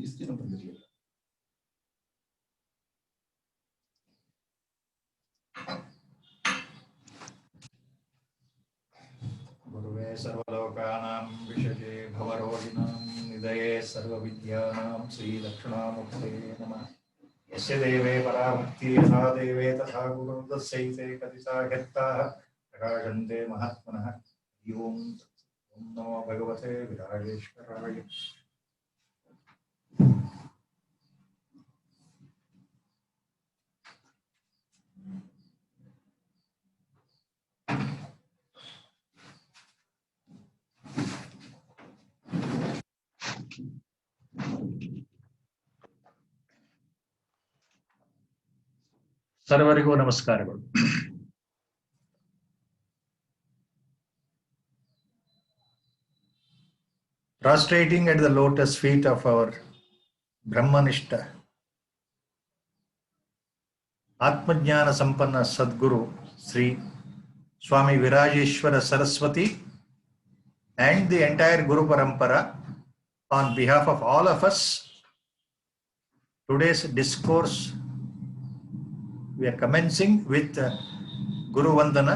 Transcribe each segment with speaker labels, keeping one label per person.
Speaker 1: ಇಷ್ಟು ದಿನ ಬಂದಿರಲಿಲ್ಲ. ಗುರುವೇ ಸರ್ವಲೋಕಾನಾಂ ವಿಷಜೇ ಭವರೋಗಿಣಾಂ ನಿಧಯೇ ಸರ್ವವಿದ್ಯಾನಾಂ ಶ್ರೀದಕ್ಷಿಣಾಮೂರ್ತೇ ನಮಃ. ಯಸ್ಯ ದೇವೇ ಪರಾಭಕ್ತಿ ಯಥಾ ದೇವೇ ತಥಾ ಗುರುರ್ದಸ್ಯೈತೆ ಕಥಿತಾ ಘಟ್ಟಾಃ ಪ್ರಕಾಶಂತೆ ಮಹಾತ್ಮನಃ. ಓಂ ನಮೋ ಭಗವತೆ ವಿರಾಜೇಶ್ವರಾಯ. ಸರ್ವರಿಗೂ ನಮಸ್ಕಾರಗಳು. Prostrating at the lotus feet of our Brahmanishta, Atmajnana Sampanna Sadguru Sri Swami Virajeshwara Saraswati and the entire Guru Parampara, on behalf of all of us, today's discourse we are commencing with Guru Vandana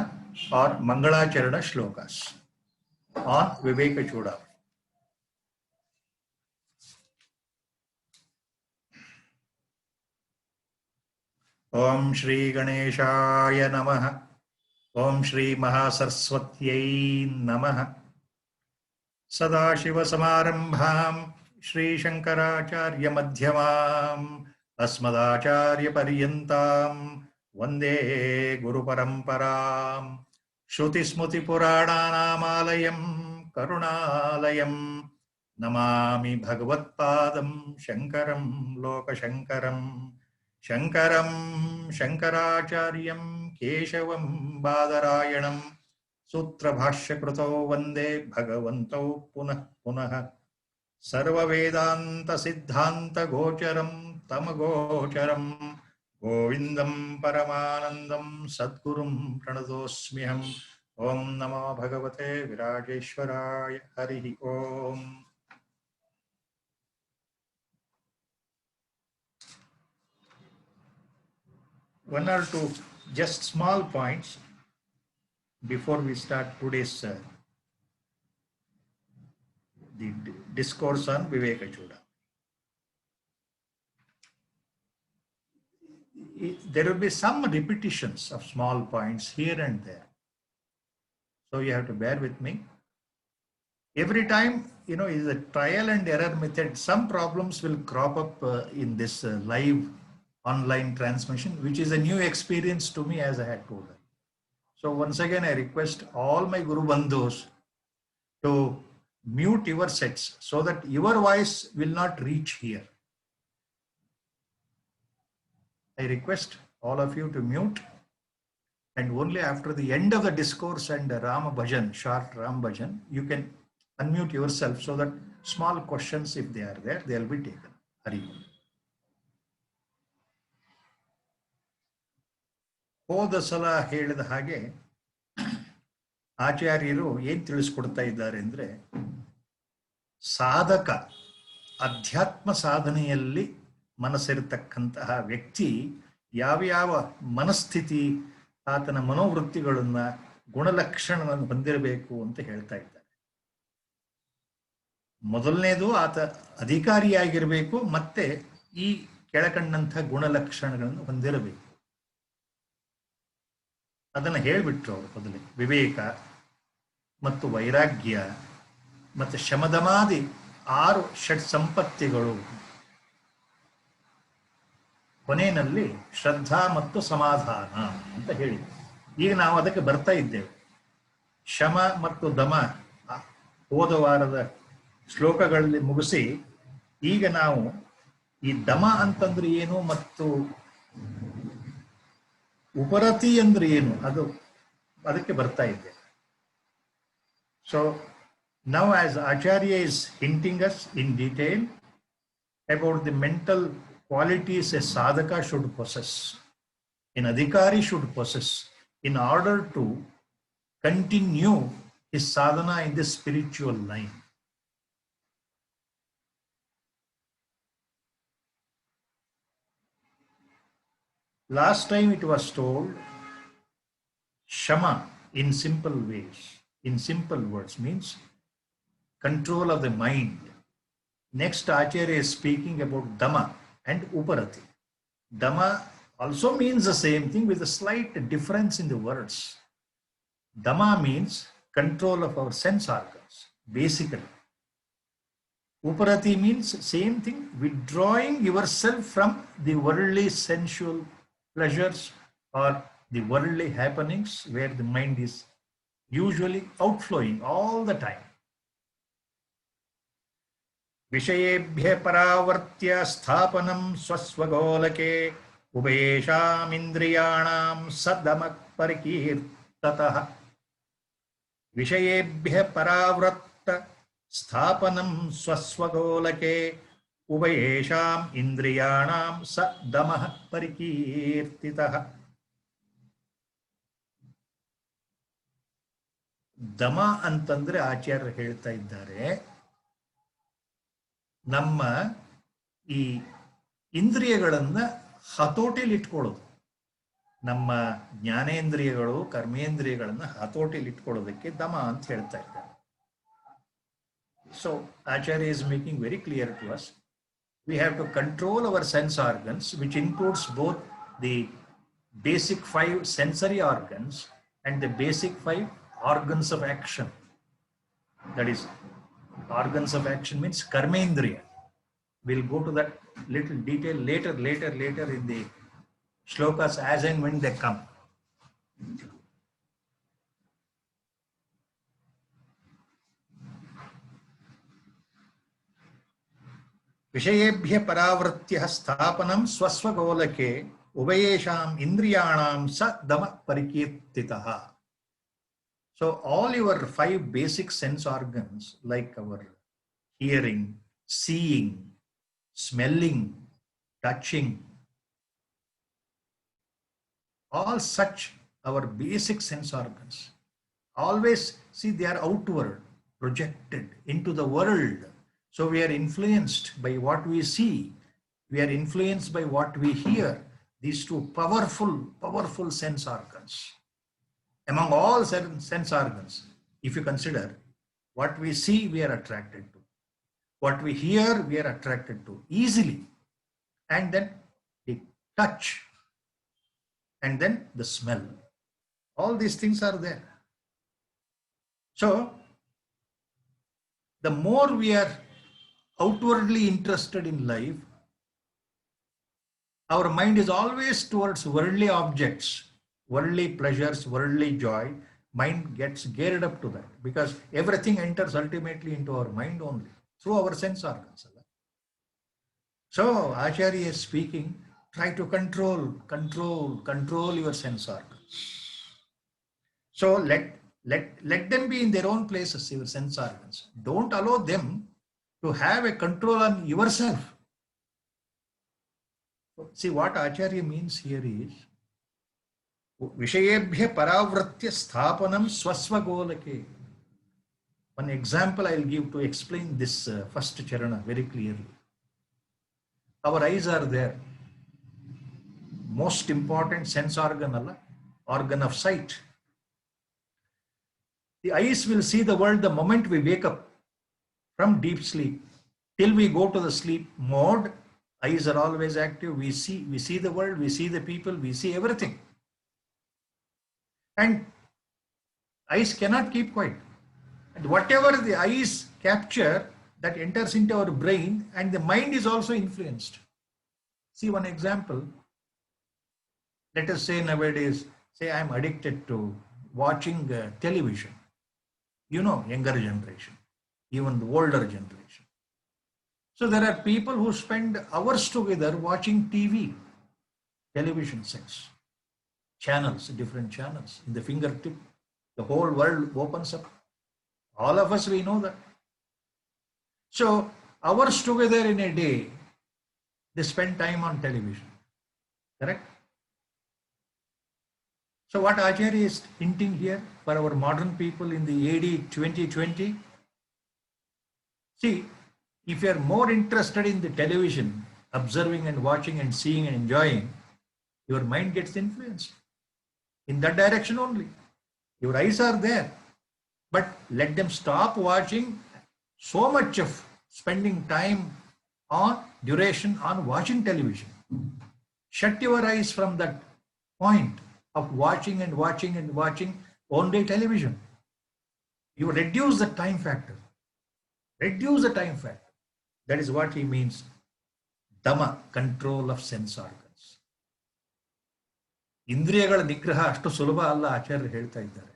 Speaker 1: or Mangalacharana Shlokas on Viveka Chudamani. Om Shri Ganeshaya Namaha. Om Shri Mahasaraswatyai Namaha. Sadashiva Samarambham Shri Shankaracharya Madhyamam Asmadacharya Paryantam Vande Guru Paramparam. Shruti Smruti Purananamayam Karunalayam Namami Bhagavat Padam Shankaram Loka Shankaram Shankaram Shankaracharyam Keshavam Badarayanam Sutra Bhashya Kruto Vande Bhagavanto Punah Punah Sarva Vedanta Siddhanta Gocharam Tamagocharam Govindam Paramanandam Sadgurum Pranadosmiham. Om Namo Bhagavate Virajeshwaraya. Hari Om. One or two just small points before we start today's the discourse on Viveka Chudamani. There will be some repetitions of small points here and there, so you have to bear with me. Every time, is a trial and error method. Some problems will crop up in this live online transmission, which is a new experience to me, as I had told her. So once again, I request all my Guru Bandhus to mute your sets so that your voice will not reach here. I request all of you to mute, and only after the end of the discourse and Rama Bhajan, short Ram Bhajan, you can unmute yourself so that small questions, if they are there, they will be taken. Hari. ಹೋದ ಸಲ ಹೇಳಿದ ಹಾಗೆ ಆಚಾರ್ಯರು ಏನ್ ತಿಳಿಸ್ಕೊಡ್ತಾ ಇದ್ದಾರೆ ಅಂದ್ರೆ, ಸಾಧಕ ಅಧ್ಯಾತ್ಮ ಸಾಧನೆಯಲ್ಲಿ ಮನಸ್ಸಿರತಕ್ಕಂತಹ ವ್ಯಕ್ತಿ ಯಾವ್ಯಾವ ಮನಸ್ಥಿತಿ, ಆತನ ಮನೋವೃತ್ತಿಗಳನ್ನ, ಗುಣಲಕ್ಷಣಗಳನ್ನು ಹೊಂದಿರಬೇಕು ಅಂತ ಹೇಳ್ತಾ ಇದ್ದಾರೆ. ಮೊದಲನೇದು, ಆತ ಅಧಿಕಾರಿಯಾಗಿರಬೇಕು, ಮತ್ತೆ ಈ ಕೆಳಕಂಡಂಥ ಗುಣಲಕ್ಷಣಗಳನ್ನು ಹೊಂದಿರಬೇಕು. ಅದನ್ನು ಹೇಳಿಬಿಟ್ರು ಅವರು ಮೊದಲೇ. ವಿವೇಕ ಮತ್ತು ವೈರಾಗ್ಯ ಮತ್ತು ಶಮದಮಾದಿ 6 ಷಟ್ ಸಂಪತ್ತಿಗಳು, ಕೊನೆಯಲ್ಲಿ ಶ್ರದ್ಧಾ ಮತ್ತು ಸಮಾಧಾನ ಅಂತ ಹೇಳಿ. ಈಗ ನಾವು ಅದಕ್ಕೆ ಬರ್ತಾ ಇದ್ದೇವೆ. ಶಮ ಮತ್ತು ದಮ ಹೋದ ವಾರದ ಶ್ಲೋಕಗಳಲ್ಲಿ ಮುಗಿಸಿ, ಈಗ ನಾವು ಈ ದಮ ಅಂತಂದ್ರೆ ಏನು ಮತ್ತು ಉಪರತಿ ಅಂದ್ರೆ ಏನು, ಅದಕ್ಕೆ ಬರ್ತಾ ಇದ್ದೇವೆ. So now as Acharya is hinting us in detail about the mental qualities a sadhaka should possess, an adhikari should possess, in order to continue his sadhana in the spiritual line. Last time it was told Shama in simple ways, in simple words, means control of the mind. Next, Acharya is speaking about Dama and Uparati. Dama also means the same thing with a slight difference in the words. Dama means control of our sense organs, basically. Uparati means same thing, withdrawing yourself from the worldly sensual pleasures or the worldly happenings where the mind is usually outflowing all the time. विषयेभ्य परावर्त्य स्थापनं स्वस्वगोलके उभयेषामिन्द्रियाणां सदमः परिकीर्ततः विषयेभ्य परावृत्त स्थापनं स्वस्वगोलके उभयेषाम् इन्द्रियाणां सदमः परिकीर्तितः ದಮ ಅಂತಂದ್ರೆ ಆಚಾರ್ಯರು ಹೇಳ್ತಾ ಇದ್ದಾರೆ ನಮ್ಮ ಈ ಇಂದ್ರಿಯಗಳನ್ನ ಹತೋಟಿಲಿ ಇಟ್ಕೊಳ್ಳೋದು, ನಮ್ಮ ಜ್ಞಾನೇಂದ್ರಿಯಗಳು ಕರ್ಮೇಂದ್ರಿಯಗಳನ್ನ ಹತೋಟಿಲಿ ಇಟ್ಕೊಳ್ಳೋದಕ್ಕೆ ದಮ ಅಂತ ಹೇಳ್ತಾ ಇದ್ದಾರೆ. So Acharya is making very clear to us, we have to control our sense organs which includes both the basic 5 sensory organs and the basic 5 organs of action. That is, organs of action means karmendriya. We'll go to that little detail later in the shlokas as and when they come. विषयेभ्य परावृत्य स्थापनं स्वस्वगोलके उभयेषाम् इन्द्रियाणां स दम परिकीर्तितः. So all your 5 basic sense organs like our hearing, seeing, smelling, touching, all such our basic sense organs, always see they are outward, projected into the world. So we are influenced by what we see, we are influenced by what we hear, these 2 powerful sense organs. Among all sense organs, if you consider, what we see we are attracted to, what we hear we are attracted to easily, and then the touch, and then the smell. All these things are there. So the more we are outwardly interested in life, our mind is always towards worldly objects, worldly pleasures, worldly joy. Mind gets geared up to that because everything enters ultimately into our mind only through our sense organs. So Acharya is speaking, try to control your sense organs. So let them be in their own places, your sense organs. Don't allow them to have a control on yourself. See, what Acharya means here is, विषयेभ्य परावृत्य स्थापनं स्वस्वगोलके. One example I will give to explain this first charana very clearly. Our eyes are there. Most important sense organ, organ of sight. The eyes will see the world the moment we wake up from deep sleep. Till we go to the sleep mode, eyes are always active. We see the world, we see the people, we see everything. And eyes cannot keep quiet. And whatever the eyes capture, that enters into our brain, and the mind is also influenced. See one example. Let us say nowadays, say I am addicted to watching television. You know, younger generation, even the older generation. So there are people who spend hours together watching TV, television sets. Channels, different channels in the fingertip. The whole world opens up. All of us, we know that. So hours together in a day, they spend time on television. Correct? So what Acharya is hinting here for our modern people in the AD 2020, see, if you are more interested in the television, observing and watching and seeing and enjoying, your mind gets influenced in that direction only. Your eyes are there, but let them stop watching so much of spending time on duration on watching television. Shut your eyes from that point of watching and watching and watching only television. You reduce the time factor. Reduce the time factor. That is what he means. Dama, control of sense organs. ಇಂದ್ರಿಯಗಳ ನಿಗ್ರಹ ಅಷ್ಟು ಸುಲಭ ಅಲ್ಲ, ಆಚಾರ್ಯರು ಹೇಳ್ತಾ ಇದ್ದಾರೆ.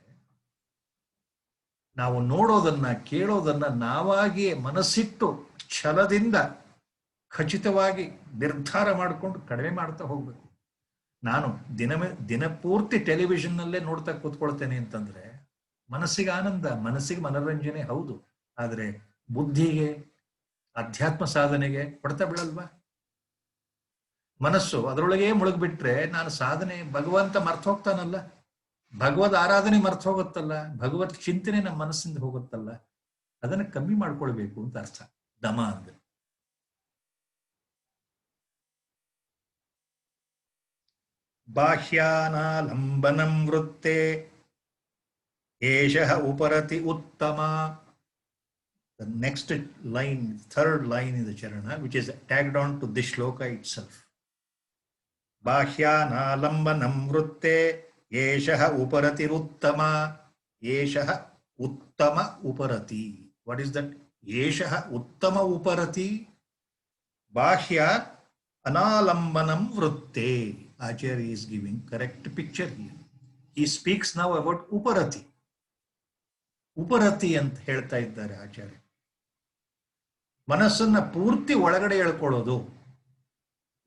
Speaker 1: ನಾವು ನೋಡೋದನ್ನ ಕೇಳೋದನ್ನ ನಾವಾಗಿಯೇ ಮನಸ್ಸಿಟ್ಟು ಛಲದಿಂದ ಖಚಿತವಾಗಿ ನಿರ್ಧಾರ ಮಾಡಿಕೊಂಡು ಕಡಿಮೆ ಮಾಡ್ತಾ ಹೋಗ್ಬೇಕು. ನಾನು ದಿನಪೂರ್ತಿ ಟೆಲಿವಿಷನ್ನಲ್ಲೇ ನೋಡ್ತಾ ಕೂತ್ಕೊಳ್ತೇನೆ ಅಂತಂದ್ರೆ ಮನಸ್ಸಿಗೆ ಆನಂದ, ಮನಸ್ಸಿಗೆ ಮನೋರಂಜನೆ ಹೌದು, ಆದರೆ ಬುದ್ಧಿಗೆ ಅಧ್ಯಾತ್ಮ ಸಾಧನೆಗೆ ಹೊಡೆತ ಬೀಳಲ್ವಾ? ಮನಸ್ಸು ಅದರೊಳಗೆ ಮುಳುಗ್ಬಿಟ್ರೆ ನಾನು ಸಾಧನೆ ಭಗವಂತ ಮರ್ತು ಹೋಗ್ತಾನಲ್ಲ, ಭಗವದ್ ಆರಾಧನೆ ಮರ್ತು ಹೋಗುತ್ತಲ್ಲ, ಭಗವತ್ ಚಿಂತನೆ ನಮ್ಮ ಮನಸ್ಸಿಂದ ಹೋಗುತ್ತಲ್ಲ, ಅದನ್ನ ಕಮ್ಮಿ ಮಾಡ್ಕೊಳ್ಬೇಕು ಅಂತ ಅರ್ಥ ದಮ ಅಂದ್ರೆ. ಬಾಹ್ಯಾನಾಲಂಬನಂ ವೃತ್ತೆ ಏಷಃ ಉಪರತಿ ಉತ್ತಮ. The next line, third line in the charana, which is tagged on to this shloka itself. ಬಾಹ್ಯಾನಾಲಂಬನಂ ವೃತ್ತೆ eshah ಉಪರತಿರುತ್ತಮ. Eshah ಉತ್ತಮ ಉಪರತಿ. What is that? ಏಷಃ ಉತ್ತಮ ಉಪರತಿ. ಬಾಹ್ಯ ಅನಾಲಂಬನಂ ವೃತ್ತೆ. Acharya is giving correct picture here. He speaks now about ಉಪರತಿ. ಉಪರತಿ ಅಂತ ಹೇಳ್ತಾ ಇದ್ದಾರೆ ಆಚಾರ್ಯ. ಮನಸ್ಸನ್ನ ಪೂರ್ತಿ ಒಳಗಡೆ ಎಳ್ಕೊಳ್ಳೋದು.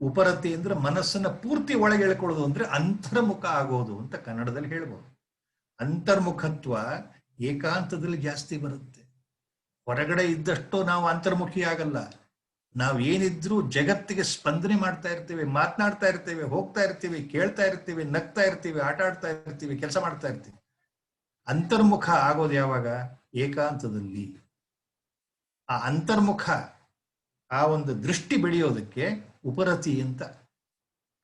Speaker 1: ಉಪರತಿ ಅಂದ್ರೆ ಮನಸ್ಸನ್ನ ಪೂರ್ತಿ ಒಳಗೆ ಎಳ್ಕೊಳ್ಳೋದು ಅಂದ್ರೆ ಅಂತರ್ಮುಖ ಆಗೋದು ಅಂತ ಕನ್ನಡದಲ್ಲಿ ಹೇಳ್ಬೋದು. ಅಂತರ್ಮುಖತ್ವ ಏಕಾಂತದಲ್ಲಿ ಜಾಸ್ತಿ ಬರುತ್ತೆ. ಹೊರಗಡೆ ಇದ್ದಷ್ಟು ನಾವು ಅಂತರ್ಮುಖಿ ಆಗಲ್ಲ. ನಾವು ಏನಿದ್ರು ಜಗತ್ತಿಗೆ ಸ್ಪಂದನೆ ಮಾಡ್ತಾ ಇರ್ತೀವಿ, ಮಾತನಾಡ್ತಾ ಇರ್ತೀವಿ, ಹೋಗ್ತಾ ಇರ್ತೀವಿ, ಕೇಳ್ತಾ ಇರ್ತೀವಿ, ನಗ್ತಾ ಇರ್ತೀವಿ, ಆಟ ಆಡ್ತಾ ಇರ್ತೀವಿ, ಕೆಲಸ ಮಾಡ್ತಾ ಇರ್ತೀವಿ. ಅಂತರ್ಮುಖ ಆಗೋದು ಯಾವಾಗ? ಏಕಾಂತದಲ್ಲಿ. ಆ ಅಂತರ್ಮುಖ ಆ ಒಂದು ದೃಷ್ಟಿ ಬೆಳೆಯೋದಕ್ಕೆ ಉಪರತಿ ಅಂತ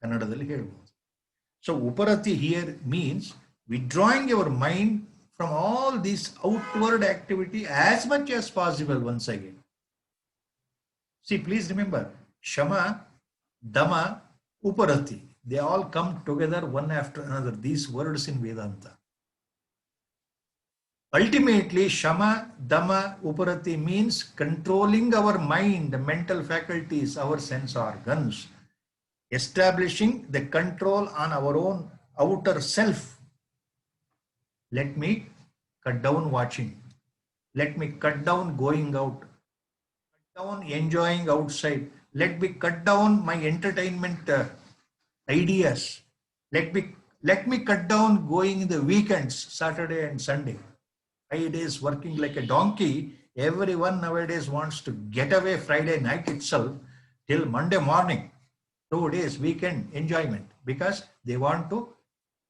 Speaker 1: ಕನ್ನಡದಲ್ಲಿ ಹೇಳ್ಬೋದು. So uparati here means withdrawing your mind from all these outward activity as much as possible once again. See, please remember, Shama, Dama, Uparati, they all come together one after another, these words in Vedanta. Ultimately, Shama, Dama, Uparati means controlling our mind, the mental faculties, our sense organs, establishing the control on our own outer self. Let me cut down watching. Let me cut down going out. Cut down enjoying outside. Let me cut down my entertainment ideas. Let me cut down going in the weekends, Saturday and Sunday. 5 days working like a donkey. Everyone nowadays wants to get away Friday night itself till Monday morning. 2 days weekend enjoyment because they want to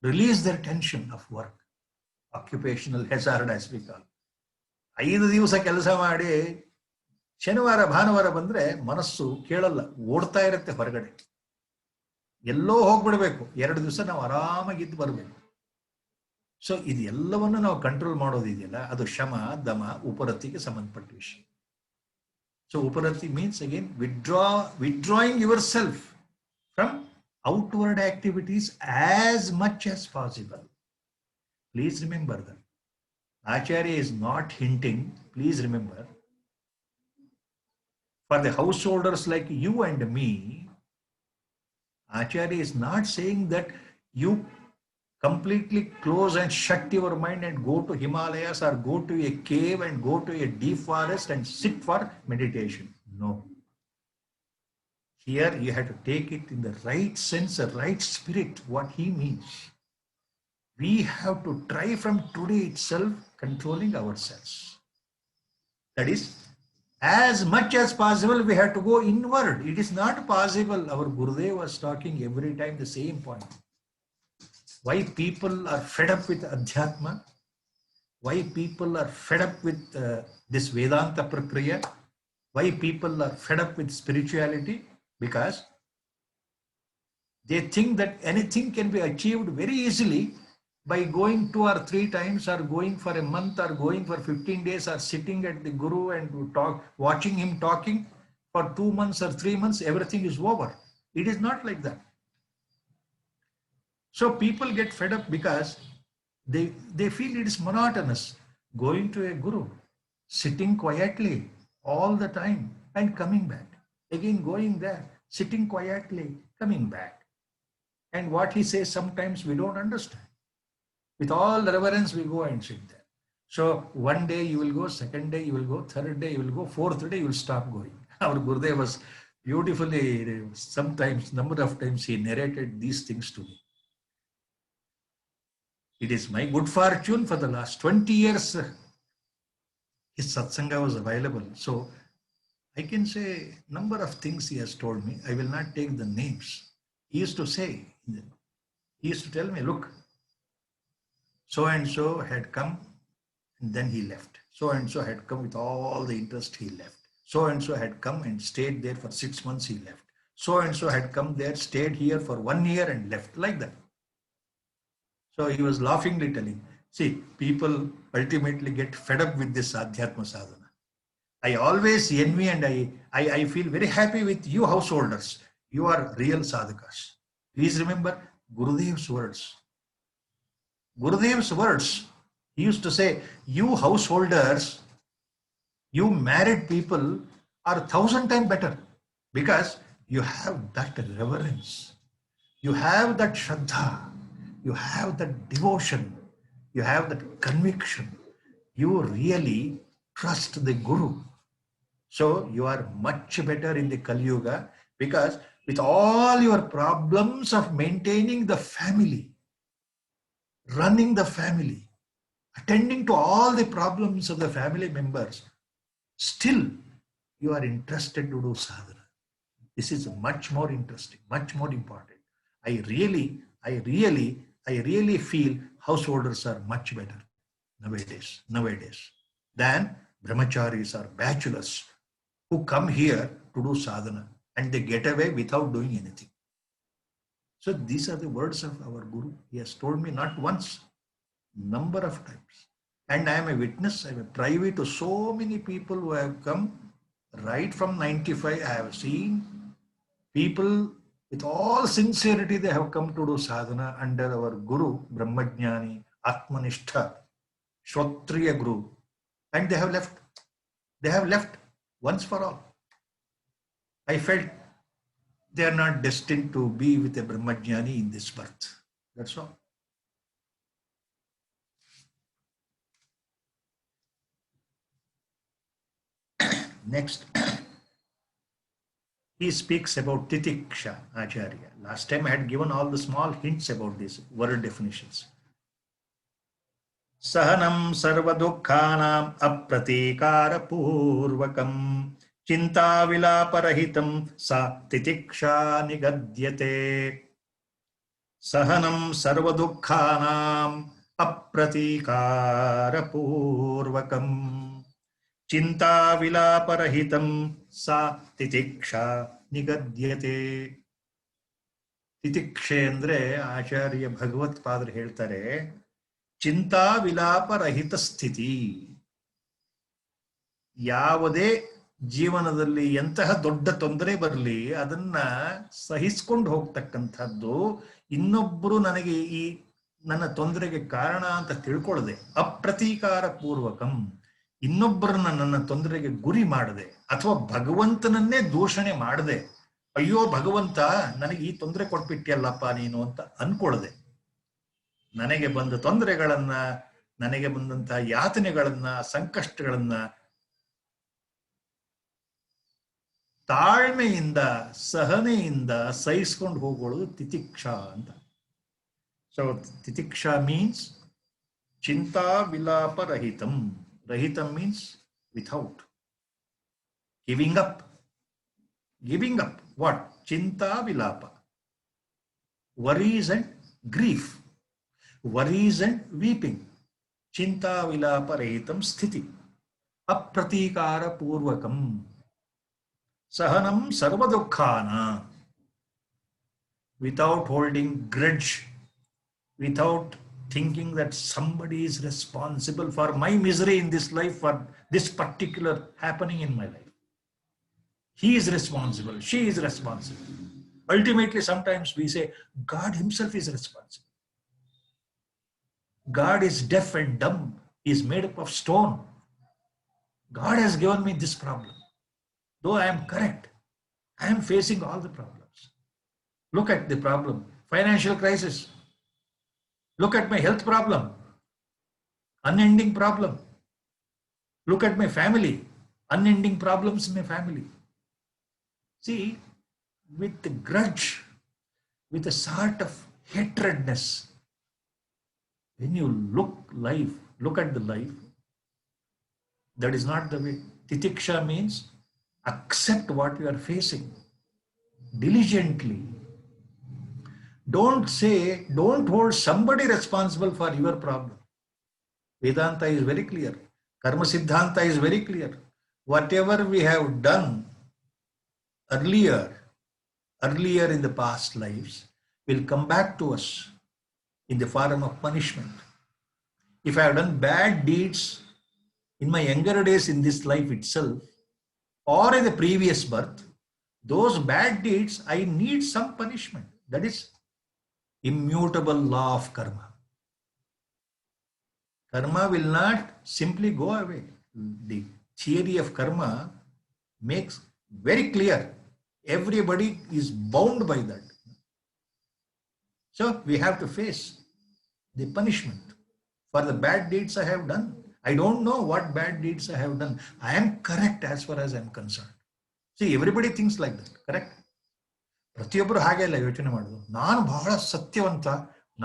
Speaker 1: release their tension of work. Occupational hazard as we call. 5 ದಿವಸ ಕೆಲಸ ಮಾಡಿ ಶನಿವಾರ ಭಾನುವಾರ ಬಂದ್ರೆ ಮನಸ್ಸು ಕೇಳಲ್ಲ, ಓಡ್ತಾ ಇರುತ್ತೆ ಹೊರಗಡೆ. ಎಲ್ಲೋ ಹೋಗ್ಬಿಡ್ಬೇಕು. 2 ದಿವಸ ನಾವು ಆರಾಮಾಗಿದ್ದು ಬರಬೇಕು. ಸೊ ಇದೆಲ್ಲವನ್ನು ನಾವು ಕಂಟ್ರೋಲ್ ಮಾಡೋದಿದೆಯಲ್ಲ, ಅದು ಶಮ, ದಮ, ಉಪರತಿಗೆ ಸಂಬಂಧಪಟ್ಟ ವಿಷಯ. So uparati means again withdrawing yourself from outward activities as much as possible. Please remember that. Acharya is not hinting, please remember, for the householders like you and me, Acharya is not saying that you completely close and shut your mind and go to Himalayas or go to a cave and go to a deep forest and sit for meditation. No. Here you have to take it in the right sense, the right spirit, what he means. We have to try from today itself controlling ourselves. That is, as much as possible, we have to go inward. It is not possible. Our Gurudev was talking every time the same point. Why people are fed up with Adhyatma? Why people are fed up with this Vedanta Prakriya? Why people are fed up with spirituality? Because They think that anything can be achieved very easily by going 2 or 3 times, or going for a month, or going for 15 days, or sitting at the Guru and watching him talking for 2 months or 3 months, everything is over. It is not like that. So people get fed up because they feel it is monotonous going to a Guru, sitting quietly all the time and coming back. Again going there, sitting quietly, coming back. And what he says sometimes we don't understand. With all reverence, we go and sit there. So one day you will go, second day you will go, third day you will go, fourth day you will stop going. Our Gurudev was beautifully, sometimes, number of times he narrated these things to me. It is my good fortune for the last 20 years, his satsanga was available. So I can say number of things he has told me. I will not take the names. He used to say, he used to tell me, look, so and so had come and then he left. So and so had come with all the interest, he left. So and so had come and stayed there for 6 months, he left. So and so had come there, stayed here for 1 year and left, like that. So he was laughingly telling, see, people ultimately get fed up with this Adhyatma sadhana. I always envy and I feel very happy with you householders. You are real sadhakas. Please remember Gurudev's words. Gurudev's words. He used to say, you householders, you married people are 1,000 times better because you have that reverence. You have that shraddha. You have that devotion. You have that conviction. You really trust the Guru. So you are much better in the Kali Yuga because with all your problems of maintaining the family, running the family, attending to all the problems of the family members, still you are interested to do sadhana. This is much more interesting, much more important. I really feel householders are much better nowadays than brahmacharis or bachelors who come here to do sadhana and they get away without doing anything. So these are the words of our Guru. He has told me not once, number of times. And I am a witness, I am a privy to so many people who have come right from 95. I have seen people with all sincerity, they have come to do sadhana under our Guru, Brahmajnani, Atmanishtha, Shrotriya Guru, and they have left. They have left once for all. I felt they are not destined to be with a Brahmajnani in this birth. That's all. Next, he speaks about Titiksha, Acharya. Last time I had given all the small hints about these word definitions. Sahanam sarvadukhanam apratikara purvakam चिंता विलापरहितं सा तितिक्षा निगद्यते. सहनं सर्वदुःखानाम् अप्रतीकारपूर्वकं चिंता विलापरहितं सा तितिक्षा निगद्यते. ತಿತಿಕ್ಷೆ ಅಂದ್ರೆ ಆಚಾರ್ಯ ಭಗವತ್ಪಾದರು ಹೇಳ್ತಾರೆ, ಚಿಂತಾ ವಿಲಾಪರಹಿತ ಸ್ಥಿತಿ. ಯಾವುದೇ ಜೀವನದಲ್ಲಿ ಎಂತಹ ದೊಡ್ಡ ತೊಂದರೆ ಬರಲಿ ಅದನ್ನ ಸಹಿಸ್ಕೊಂಡು ಹೋಗ್ತಕ್ಕಂಥದ್ದು, ಇನ್ನೊಬ್ಬರು ನನಗೆ ಈ ನನ್ನ ತೊಂದರೆಗೆ ಕಾರಣ ಅಂತ ತಿಳ್ಕೊಳ್ಳದೆ, ಅಪ್ರತೀಕಾರ ಪೂರ್ವಕಂ, ಇನ್ನೊಬ್ಬರನ್ನ ನನ್ನ ತೊಂದರೆಗೆ ಗುರಿ ಮಾಡದೆ ಅಥವಾ ಭಗವಂತನನ್ನೇ ದೂಷಣೆ ಮಾಡದೆ, ಅಯ್ಯೋ ಭಗವಂತ ನನಗೆ ಈ ತೊಂದರೆ ಕೊಟ್ಬಿಟ್ಟಿಯಲ್ಲಪ್ಪ ನೀನು ಅಂತ ಅನ್ಕೊಳ್ಳದೆ, ನನಗೆ ಬಂದ ತೊಂದರೆಗಳನ್ನ, ನನಗೆ ಬಂದಂತ ಯಾತನೆಗಳನ್ನ, ಸಂಕಷ್ಟಗಳನ್ನ ತಾಳ್ಮೆಯಿಂದ ಸಹನೆಯಿಂದ ಸಹಿಸ್ಕೊಂಡು ಹೋಗೋದು ತಿತಿಕ್ಷಾ ಅಂತ. So titiksha means chinta ವಿಲಾಪ rahitam. Rahitam means without. Giving up. Giving up what? Chinta vilapa. worries and grief, worries and weeping. ಚಿಂತಾ ವಿಲಾಪ ರಹಿತಂ ಸ್ಥಿತಿ. ಅಪ್ರತೀಕಾರ ಪೂರ್ವಕಂ. ಸಹನಂ ಸರ್ವದುಃಖಾನ. without holding grudge, without thinking that somebody is responsible for my misery in this life, for this particular happening in my life. He is responsible, she is responsible. Ultimately, sometimes we say, God himself is responsible. God is deaf and dumb. He is made up of stone. God has given me this problem. Though I am correct, I am facing all the problems. Look at the problem. Financial crisis. Look at my health problem. Unending problem. Look at my family. Unending problems in my family. See, with the grudge, with a sort of hatredness, when you look at the life, that is not the way. Titiksha means accept what you are facing diligently. Don't hold somebody responsible for your problem. Vedanta is very clear. Karma Siddhanta is very clear. Whatever we have done earlier in the past lives will come back to us in the form of punishment. If I have done bad deeds in my younger days in this life itself, or in the previous birth, those bad deeds, I need some punishment. That is immutable law of karma. Karma will not simply go away. The theory of karma makes very clear. Everybody is bound by that. So we have to face the punishment for the bad deeds I have done. I don't know what bad deeds I have done. I am correct as far as I am concerned. See, everybody thinks like that, correct? ಪ್ರತಿಯೊಬ್ಬರು ಹಾಗೆ ಅಲ್ಲ ಯೋಚನೆ ಮಾಡೋದು. ನಾನು ಬಹಳ ಸತ್ಯವಂತ,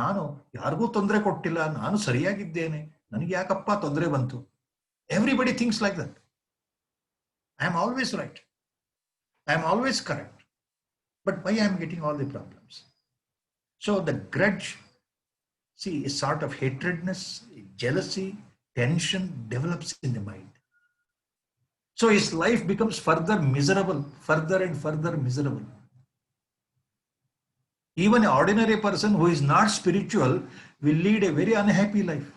Speaker 1: ನಾನು ಯಾರಿಗೂ ತೊಂದರೆ ಕೊಟ್ಟಿಲ್ಲ, ನಾನು ಸರಿಯಾಗಿದ್ದೇನೆ, ನನಗೆ ಯಾಕಪ್ಪ ತೊಂದರೆ ಬಂತು. Everybody thinks like that. I am always right. I am always correct. But why I am getting all the problems? So the grudge, see, a sort of hatredness, jealousy, tension develops in the mind. So his life becomes further miserable, further and further miserable. Even an ordinary person who is not spiritual will lead a very unhappy life,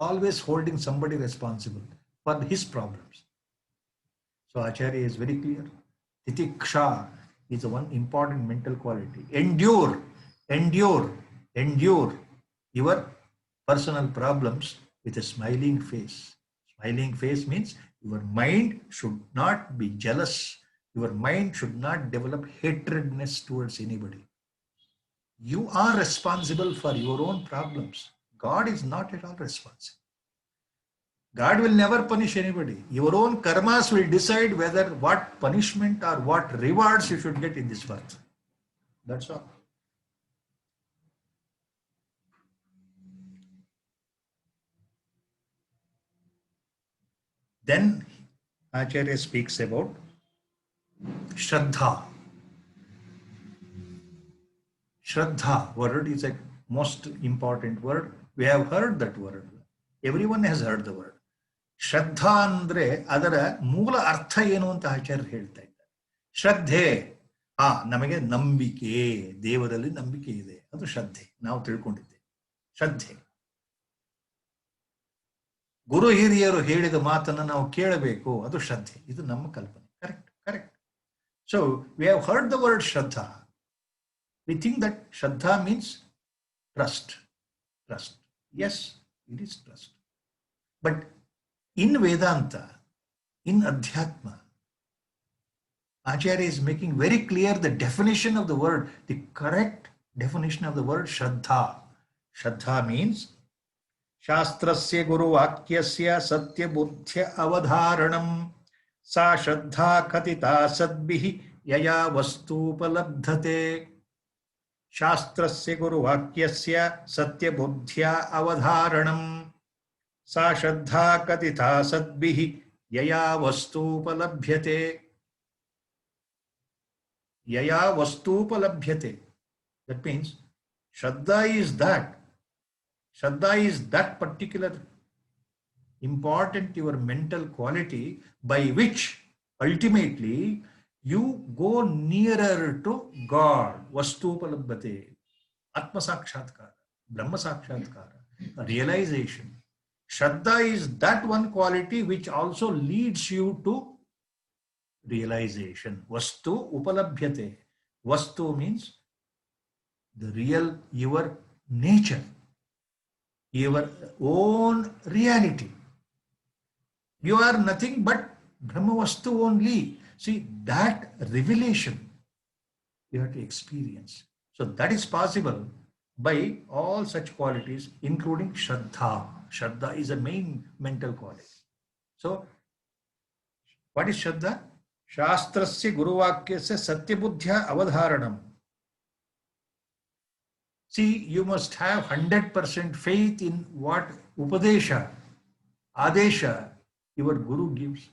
Speaker 1: always holding somebody responsible for his problems. So Acharya is very clear. Titiksha is one important mental quality. Endure your personal problems with a smiling face. Smiling face means your mind should not be jealous. Your mind should not develop hatredness towards anybody. You are responsible for your own problems. God is not at all responsible. God will never punish anybody. Your own karmas will decide whether what punishment or what rewards you should get in this birth. That's all. Then Acharya speaks about Shraddha. Shraddha word is a most important word. We have heard that word. Everyone has heard the word. ಶ್ರದ್ಧಾ ಅಂದ್ರೆ ಅದರ ಮೂಲ ಅರ್ಥ ಏನು ಅಂತ ಆಚಾರ್ಯರು ಹೇಳ್ತಾ ಇದ್ದಾರೆ. ಶ್ರದ್ಧೆ, ನಮಗೆ ನಂಬಿಕೆ, ದೇವರಲ್ಲಿ ನಂಬಿಕೆ ಇದೆ, ಅದು ಶ್ರದ್ಧೆ. ನಾವು ತಿಳ್ಕೊಂಡಿದ್ದೇವೆ ಶ್ರದ್ಧೆ. ಗುರು ಹಿರಿಯರು ಹೇಳಿದ ಮಾತನ್ನು ನಾವು ಕೇಳಬೇಕು, ಅದು ಶ್ರದ್ಧೆ. ಇದು ನಮ್ಮ ಕಲ್ಪನೆ. Correct. So we have heard the word Shraddha. We think that Shraddha means trust. Yes, it is trust. But in Vedanta, in Adhyatma, Acharya is making very clear the definition of the word, the correct definition of the word Shraddha. Shraddha means Shastrasya Guru Vakyasya Satya Buddhya Avadharanam Sa Shraddha Katita Sadbihi Yaya Vastupalabdhate. शास्त्रस्य गुरुवाक्यस्य सत्यबुद्ध्या अवधारणं सा श्रद्धा कथिता सद्भिः यया वस्तूपलभ्यते. Yaya vastupalabhyate. That means Shraddha is that particular important your mental quality by which ultimately you go nearer to God. Vastupalabhate, Atma Sakshatkara, Brahma Sakshatkara, realization. Shraddha is that one quality which also leads you to realization. Vastu upalabhyate. Vastu means the real, your nature, your own reality. You are nothing but Brahmavastu only. See, that revelation you have to experience. So that is possible by all such qualities, including Shraddha. Shraddha is a main mental quality. So, what is Shraddha? Shastrasya Guruvakyasya Satyabuddhya Avadharanam. See, you must have 100% faith in what Upadesha, Adesha, your Guru gives.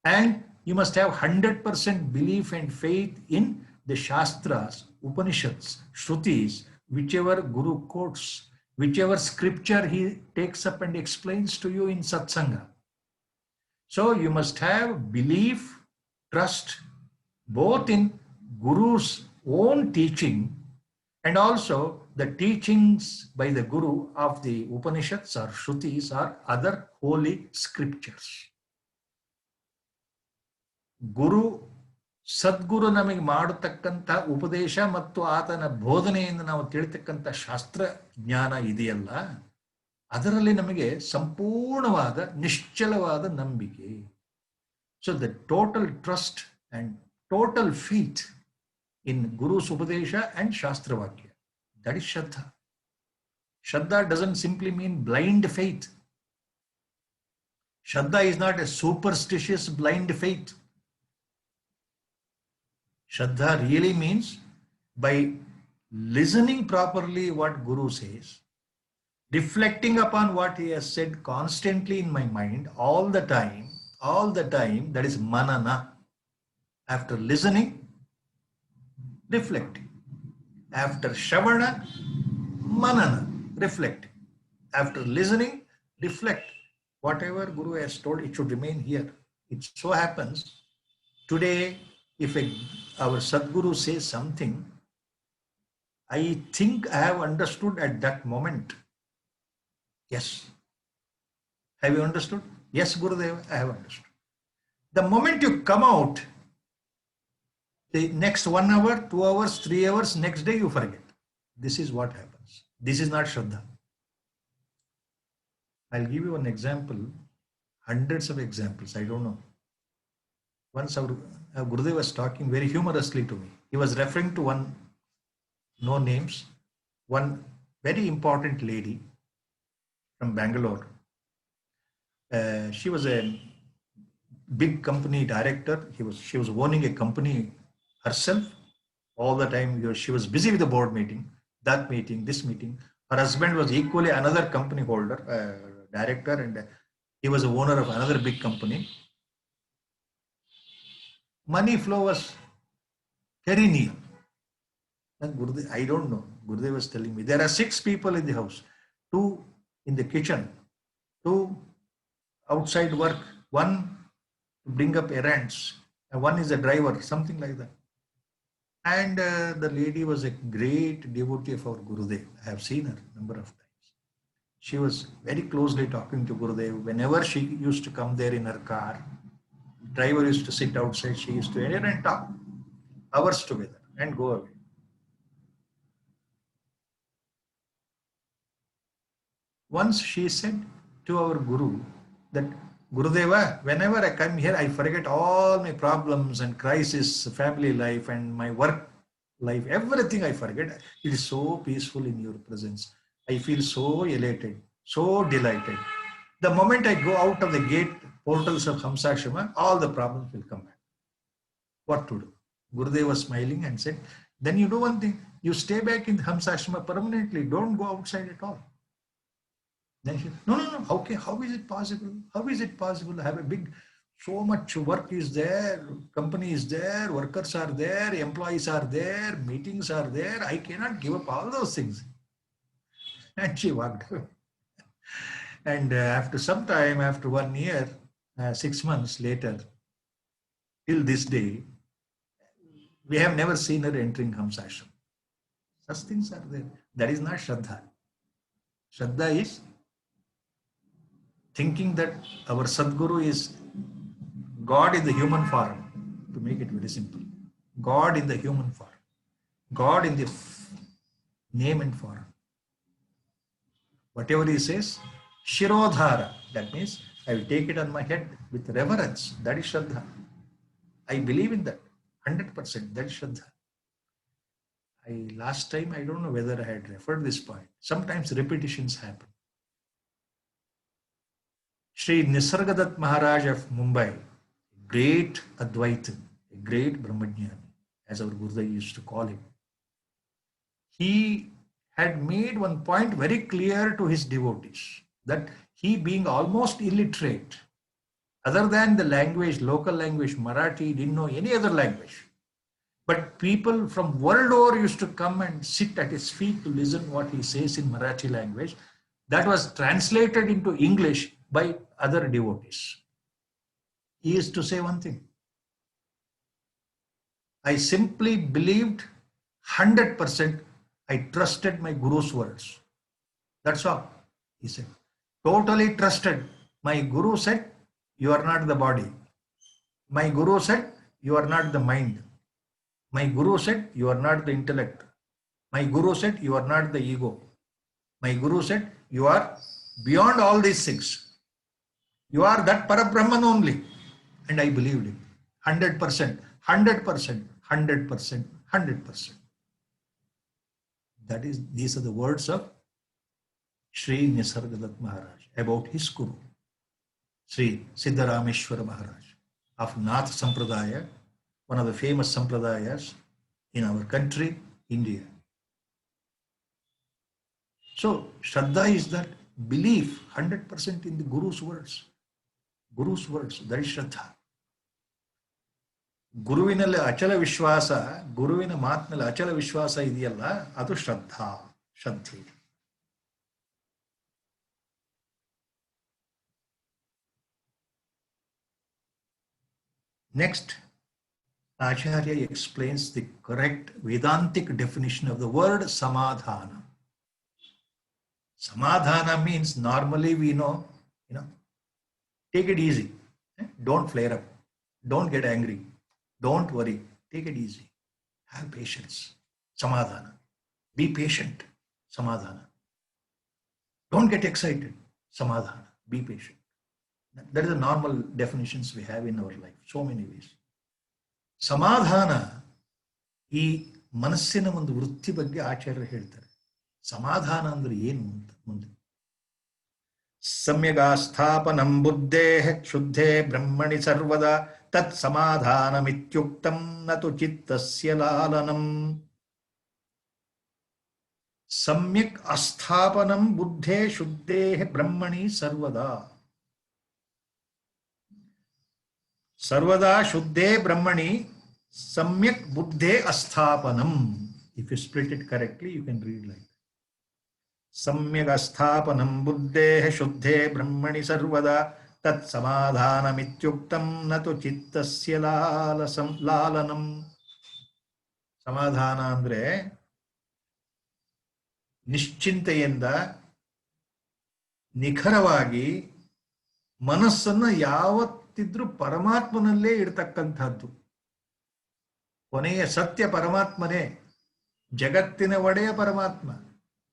Speaker 1: And you must have 100% belief and faith in the Shastras, Upanishads, Shrutis, whichever Guru quotes, whichever scripture he takes up and explains to you in Satsanga. So you must have belief, trust, both in Guru's own teaching and also the teachings by the Guru of the Upanishads or Shrutis or other holy scriptures. ಗುರು ಸದ್ಗುರು ನಮಗೆ ಮಾಡತಕ್ಕಂಥ ಉಪದೇಶ ಮತ್ತು ಆತನ ಬೋಧನೆಯಿಂದ ನಾವು ತಿಳಿತಕ್ಕಂಥ ಶಾಸ್ತ್ರ ಜ್ಞಾನ ಇದೆಯಲ್ಲ, ಅದರಲ್ಲಿ ನಮಗೆ ಸಂಪೂರ್ಣವಾದ ನಿಶ್ಚಲವಾದ ನಂಬಿಕೆ. So the total trust and total faith in guru's upadesha and shastravakya, that is shraddha. Shraddha doesn't simply mean blind faith. Shraddha is not a superstitious blind faith. Shraddha really means by listening properly what Guru says, reflecting upon what he has said constantly in my mind all the time, that is manana. After listening, reflecting. After Shravana, manana, reflecting. After listening, reflect. Whatever Guru has told, it should remain here. It so happens today, if our Sadguru says something, I think I have understood at that moment. Yes. Have you understood? Yes, Gurudev, I have understood. The moment you come out, the next 1 hour, 2 hours, 3 hours, next day you forget. This is what happens. This is not Shraddha. I'll give you an example, hundreds of examples, I don't know. Once our Gurudev was talking very humorously to me. He was referring to one, no names, one very important lady from Bangalore. She was a big company director. She was owning a company herself. All the time she was busy with the board meeting, that meeting, this meeting. Her husband was equally another company holder, director, and he was a owner of another big company. Money flow was very near. And Gurudev, I don't know. Gurudev was telling me there are 6 people in the house, 2 in the kitchen, 2 outside work, 1 to bring up errands, and 1 is a driver, something like that. And the lady was a great devotee of our Gurudev. I have seen her a number of times. She was very closely talking to Gurudev. Whenever she used to come there in her car, driver used to sit outside, she used to enter and talk hours together and go away. Once she said to our Guru that, Gurudeva, whenever I come here, I forget all my problems and crisis, family life and my work life, everything I forget. It is so peaceful in your presence. I feel so elated, so delighted. The moment I go out of the gate, portals of Hamsashrama, all the problems will come back. What to do? Gurudev was smiling and said, then you do one thing, you stay back in Hamsashrama permanently, don't go outside at all. Then she, no, how is it possible? How is it possible? I have a big, so much work is there, company is there, workers are there, employees are there, meetings are there, I cannot give up all those things. And she walked away. And after some time, after 1 year, 6 months later, till this day, We have never seen her entering Hamsa ashram. Such things are there. That is not Shraddha. Shraddha is thinking that our Sadguru is God in the human form, to make it very simple. God in the human form. God in the name and form. Whatever he says, Shirodhara. That means I will take it on my head with reverence. That is Shraddha. I believe in that. 100%. That is Shraddha. Last time, I don't know whether I had referred this point. Sometimes repetitions happen. Sri Nisargadatta Maharaj of Mumbai, great Advaitin, a great Brahmajnani, as our Gurudev used to call him. He had made one point very clear to his devotees, that he, being almost illiterate, other than the language, local language, Marathi, didn't know any other language. But people from world over used to come and sit at his feet to listen what he says in Marathi language. That was translated into English by other devotees. He used to say one thing. I simply believed 100%. I trusted my Guru's words. That's all, he said. Totally trusted. My Guru said, you are not the body. My Guru said, you are not the mind. My Guru said, you are not the intellect. My Guru said, you are not the ego. My Guru said, you are beyond all these things. You are that Parabrahman only. And I believed him. 100%, 100%, 100%, 100%. These are the words of Sri Nisargadatta Maharaj about his Guru, Sri Siddharameshwara Maharaj of Nath Sampradaya, one of the famous Sampradayas in our country, India. So, Shraddha is that belief 100% in the Guru's words. Guru's words, that is Shraddha. ಗುರುವಿನಲ್ಲಿ ಅಚಲ ವಿಶ್ವಾಸ, ಗುರುವಿನ ಮಾತಿನಲ್ಲಿ ಅಚಲ ವಿಶ್ವಾಸ ಇದೆಯಲ್ಲ, ಅದು ಶ್ರದ್ಧಾ, ಶ್ರದ್ಧೆ. Next, Acharya explains the correct Vedantic definition of the word samadhana. Samadhana means, normally we know, take it easy. Don't flare up. Don't get angry. Don't worry. Take it easy. Have patience. Samadhana. Be patient. Samadhana. Don't get excited. Samadhana. Be patient. That is the normal definitions we have in our life. So many ways. ಸಮಾಧಾನ ಈ ಮನಸ್ಸಿನ ಒಂದು ವೃತ್ತಿ ಬಗ್ಗೆ ಆಚಾರ್ಯರು ಹೇಳ್ತಾರೆ. ಸಮಾಧಾನ ಅಂದ್ರೆ ಏನು ಅಂತ ಮುಂದೆ. ಸಮ್ಯಗಾಸ್ಥಾಪನಂ ಬುದ್ಧೇಃ ಶುದ್ಧೇ ಬ್ರಹ್ಮಣಿ ಸರ್ವದಾ ತತ್ ಸಮಾಧಾನಮಿತ್ಯುಕ್ತಂ ನತು ಚಿತ್ತಸ್ಯ ಲಾಲನಂ. ಸಮ್ಯಕ್ ಅಸ್ಥಾಪನಂ ಬುದ್ಧೇ ಶುದ್ಧೇ ಬ್ರಹ್ಮಣಿ ಸರ್ವದಾ. ಸರ್ವದಾ ಶುದ್ಧೇ ಬ್ರಹ್ಮಣಿ ಸಮ್ಯಕ್ ಬುದ್ಧೇ ಅಸ್ಥಾಪನಂ. If you split it correctly, you can read like that. ಸಮ್ಯಕ್ ಅಸ್ಥಾಪನಂ ಬುದ್ಧೇಃ ಶುದ್ಧೇ ಬ್ರಹ್ಮಣಿ ಸರ್ವದಾ ತತ್ ಸಮಾಧಾನಮಿತ್ಯುಕ್ತಂ ನತು ಚಿತ್ತಸ್ಯ ಲಾಲನಂ. ಸಮಾಧಾನ ಅಂದ್ರೆ ನಿಶ್ಚಿಂತೆಯಿಂದ ನಿಖರವಾಗಿ ಮನಸ್ಸನ್ನ ಯಾವತ್ತಿದ್ರೂ ಪರಮಾತ್ಮನಲ್ಲೇ ಇಡ್ತಕ್ಕಂಥದ್ದು. ಕೊನೆಯ ಸತ್ಯ ಪರಮಾತ್ಮನೇ, ಜಗತ್ತಿನ ಒಡೆಯ ಪರಮಾತ್ಮ,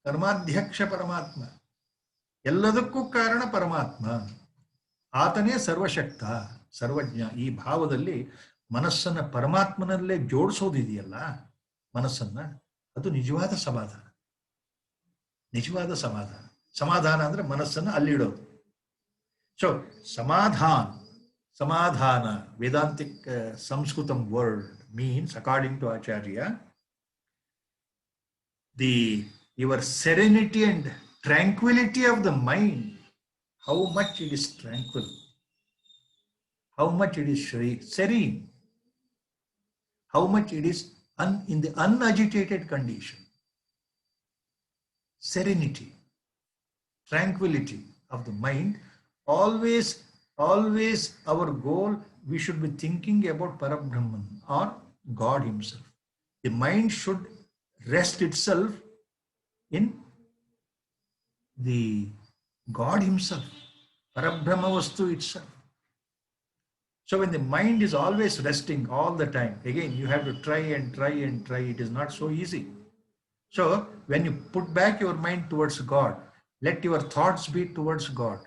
Speaker 1: ಕರ್ಮಾಧ್ಯಕ್ಷ ಪರಮಾತ್ಮ, ಎಲ್ಲದಕ್ಕೂ ಕಾರಣ ಪರಮಾತ್ಮ. ಆತನೇ ಸರ್ವಶಕ್ತ, ಸರ್ವಜ್ಞ. ಈ ಭಾವದಲ್ಲಿ ಮನಸ್ಸನ್ನ ಪರಮಾತ್ಮನಲ್ಲೇ ಜೋಡಿಸೋದಿದೆಯಲ್ಲ, ಮನಸ್ಸನ್ನ, ಅದು ನಿಜವಾದ ಸಮಾಧಾನ. ನಿಜವಾದ ಸಮಾಧಾನ. ಸಮಾಧಾನ ಅಂದ್ರೆ ಮನಸ್ಸನ್ನ ಅಲ್ಲಿಡೋದು. ಸೊ ಸಮಾಧಾನ, Vedantic Sanskritam word means, according to Acharya, your serenity and tranquility of the mind. How much it is tranquil, how much it is serene, how much it is in the unagitated condition. Serenity, tranquility of the mind. Always our goal, we should be thinking about Parabrahman or God himself. The mind should rest itself in the God himself, Parabrahma Vastu itself. So when the mind is always resting all the time, again, you have to try and try and try. It is not so easy. So when you put back your mind towards God, let your thoughts be towards God.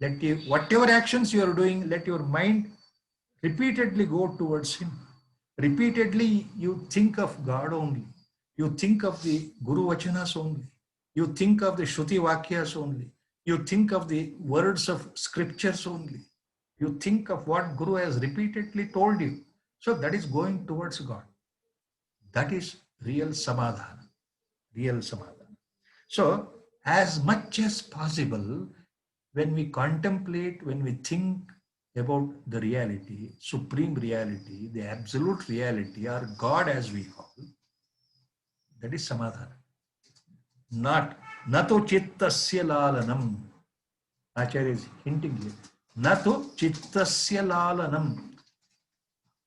Speaker 1: Let you, whatever actions you are doing, let your mind repeatedly go towards Him. Repeatedly, you think of God only. You think of the Guru Vachanas only. You think of the Shruti Vakyas only. You think of the words of scriptures only. You think of what Guru has repeatedly told you. So that is going towards God. That is real samadhana. Real samadhana. So as much as possible, when we contemplate, when we think about the reality, supreme reality, the absolute reality, or God as we call, that is samadhana. Not nato chittasya lalanam. Acharya is hinting here. Nato chittasya lalanam.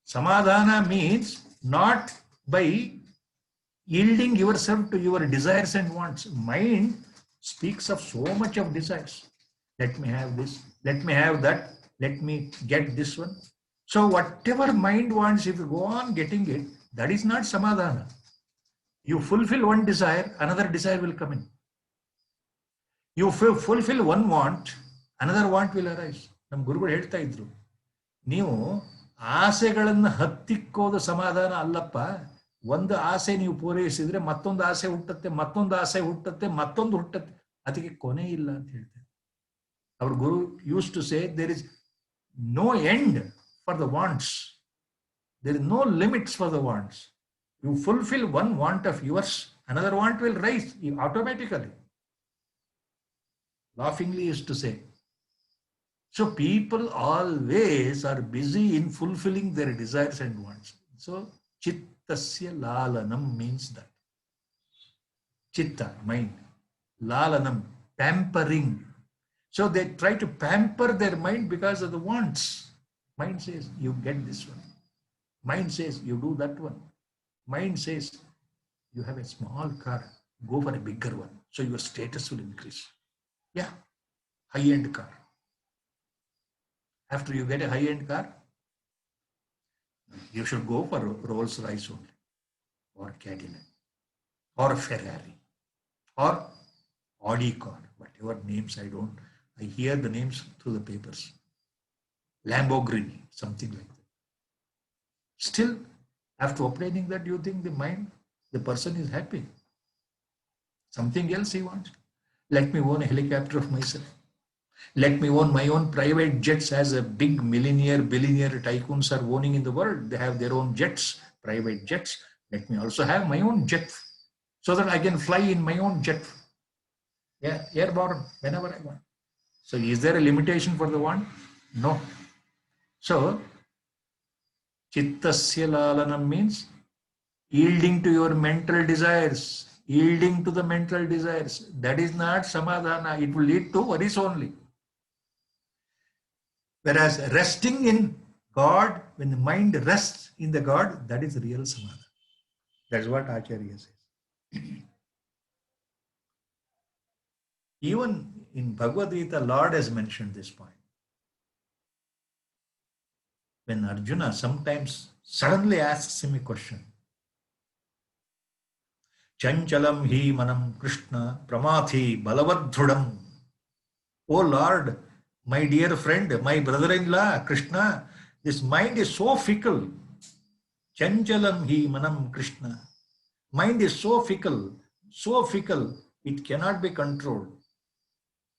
Speaker 1: Samadhana means not by yielding yourself to your desires and wants. Mind speaks of so much of desires. Let me have this, let me have that, let me get this one. So whatever mind wants, if you go on getting it, that is not samadhana. You fulfill one desire, another desire will come in. You fulfill one want, another want will arise. ನಮ್ಮ ಗುರುಗಳು ಹೇಳ್ತಾ ಇದ್ರು, ನೀವು ಆಸೆಗಳನ್ನು ಹತ್ತಿಕ್ಕೋದು ಸಮಾಧಾನ ಅಲ್ಲಪ್ಪ. ಒಂದು ಆಸೆ ನೀವು ಪೂರೈಸಿದ್ರೆ ಮತ್ತೊಂದು ಆಸೆ ಹುಟ್ಟುತ್ತೆ, ಮತ್ತೊಂದು ಆಸೆ ಹುಟ್ಟುತ್ತೆ, ಮತ್ತೊಂದು ಹುಟ್ಟುತ್ತೆ. ಅದಕ್ಕೆ ಕೊನೆ ಇಲ್ಲ ಅಂತ ಹೇಳ್ತಾರೆ. Our Guru used to say, there is no end for the wants. There is no limits for the wants. You fulfill one want of yours, another want will rise automatically. Laughingly used to say. So people always are busy in fulfilling their desires and wants. So chittasya lalanam means that. Chitta, mind. Lalanam, pampering. So they try to pamper their mind because of the wants. Mind says, you get this one. Mind says, you do that one. Mind says, you have a small car, go for a bigger one. So your status will increase. Yeah, high-end car. After you get a high-end car, you should go for Rolls Royce only, or Cadillac, or Ferrari, or Audi car, whatever names I hear the names through the papers. Lamborghini, something like that. Still, after obtaining that, you think the person is happy. Something else he wants. Let me own a helicopter of myself. Let me own my own private jets, as a big millionaire, billionaire tycoons are owning in the world. They have their own jets, private jets. Let me also have my own jet so that I can fly in my own jet. Yeah, airborne, whenever I want. So is there a limitation for the one? No. So chittasya lalanam means yielding to your mental desires. Yielding to the mental desires. That is not samadhana. It will lead to worries only. Whereas resting in God, when the mind rests in the God, that is real samadhana. That's what Acharya says. Even in Bhagavad Gita, Lord has mentioned this point. When Arjuna sometimes suddenly asks him a question, Chanchalam hi manam Krishna pramathi balavadhrudam. Oh Lord, my dear friend, my brother-in-law, Krishna, this mind is so fickle. Chanchalam hi manam Krishna. Mind is so fickle, it cannot be controlled.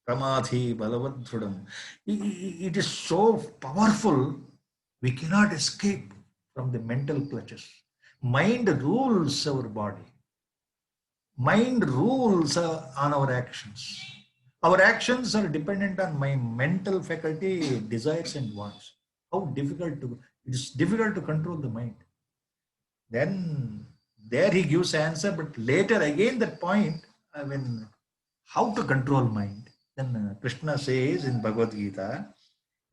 Speaker 1: Pramadhi balavadhrudam. It is so powerful, we cannot escape from the mental clutches. Mind rules our body. Mind rules on our actions. Our actions are dependent on my mental faculty, desires and wants. How difficult it is difficult to control the mind. Then there he gives answer, but later again that point, how to control mind. Then Krishna says in Bhagavad Gita,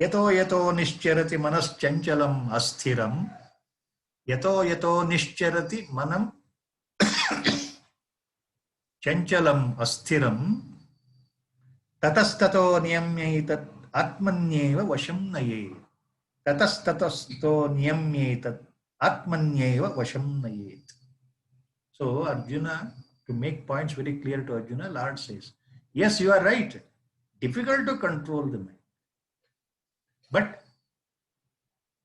Speaker 1: yato yato nischarati manas chanchalam asthiram Yato yato nischarati manam chanchalam asthiram tatastato niyamyaitat atmanyeva vasham naye. Tatastato niyamyaitat atmanyeva vasham nayet. So Arjuna, to make points very clear to Arjuna, Lord says, yes, you are right. Difficult to control the mind. But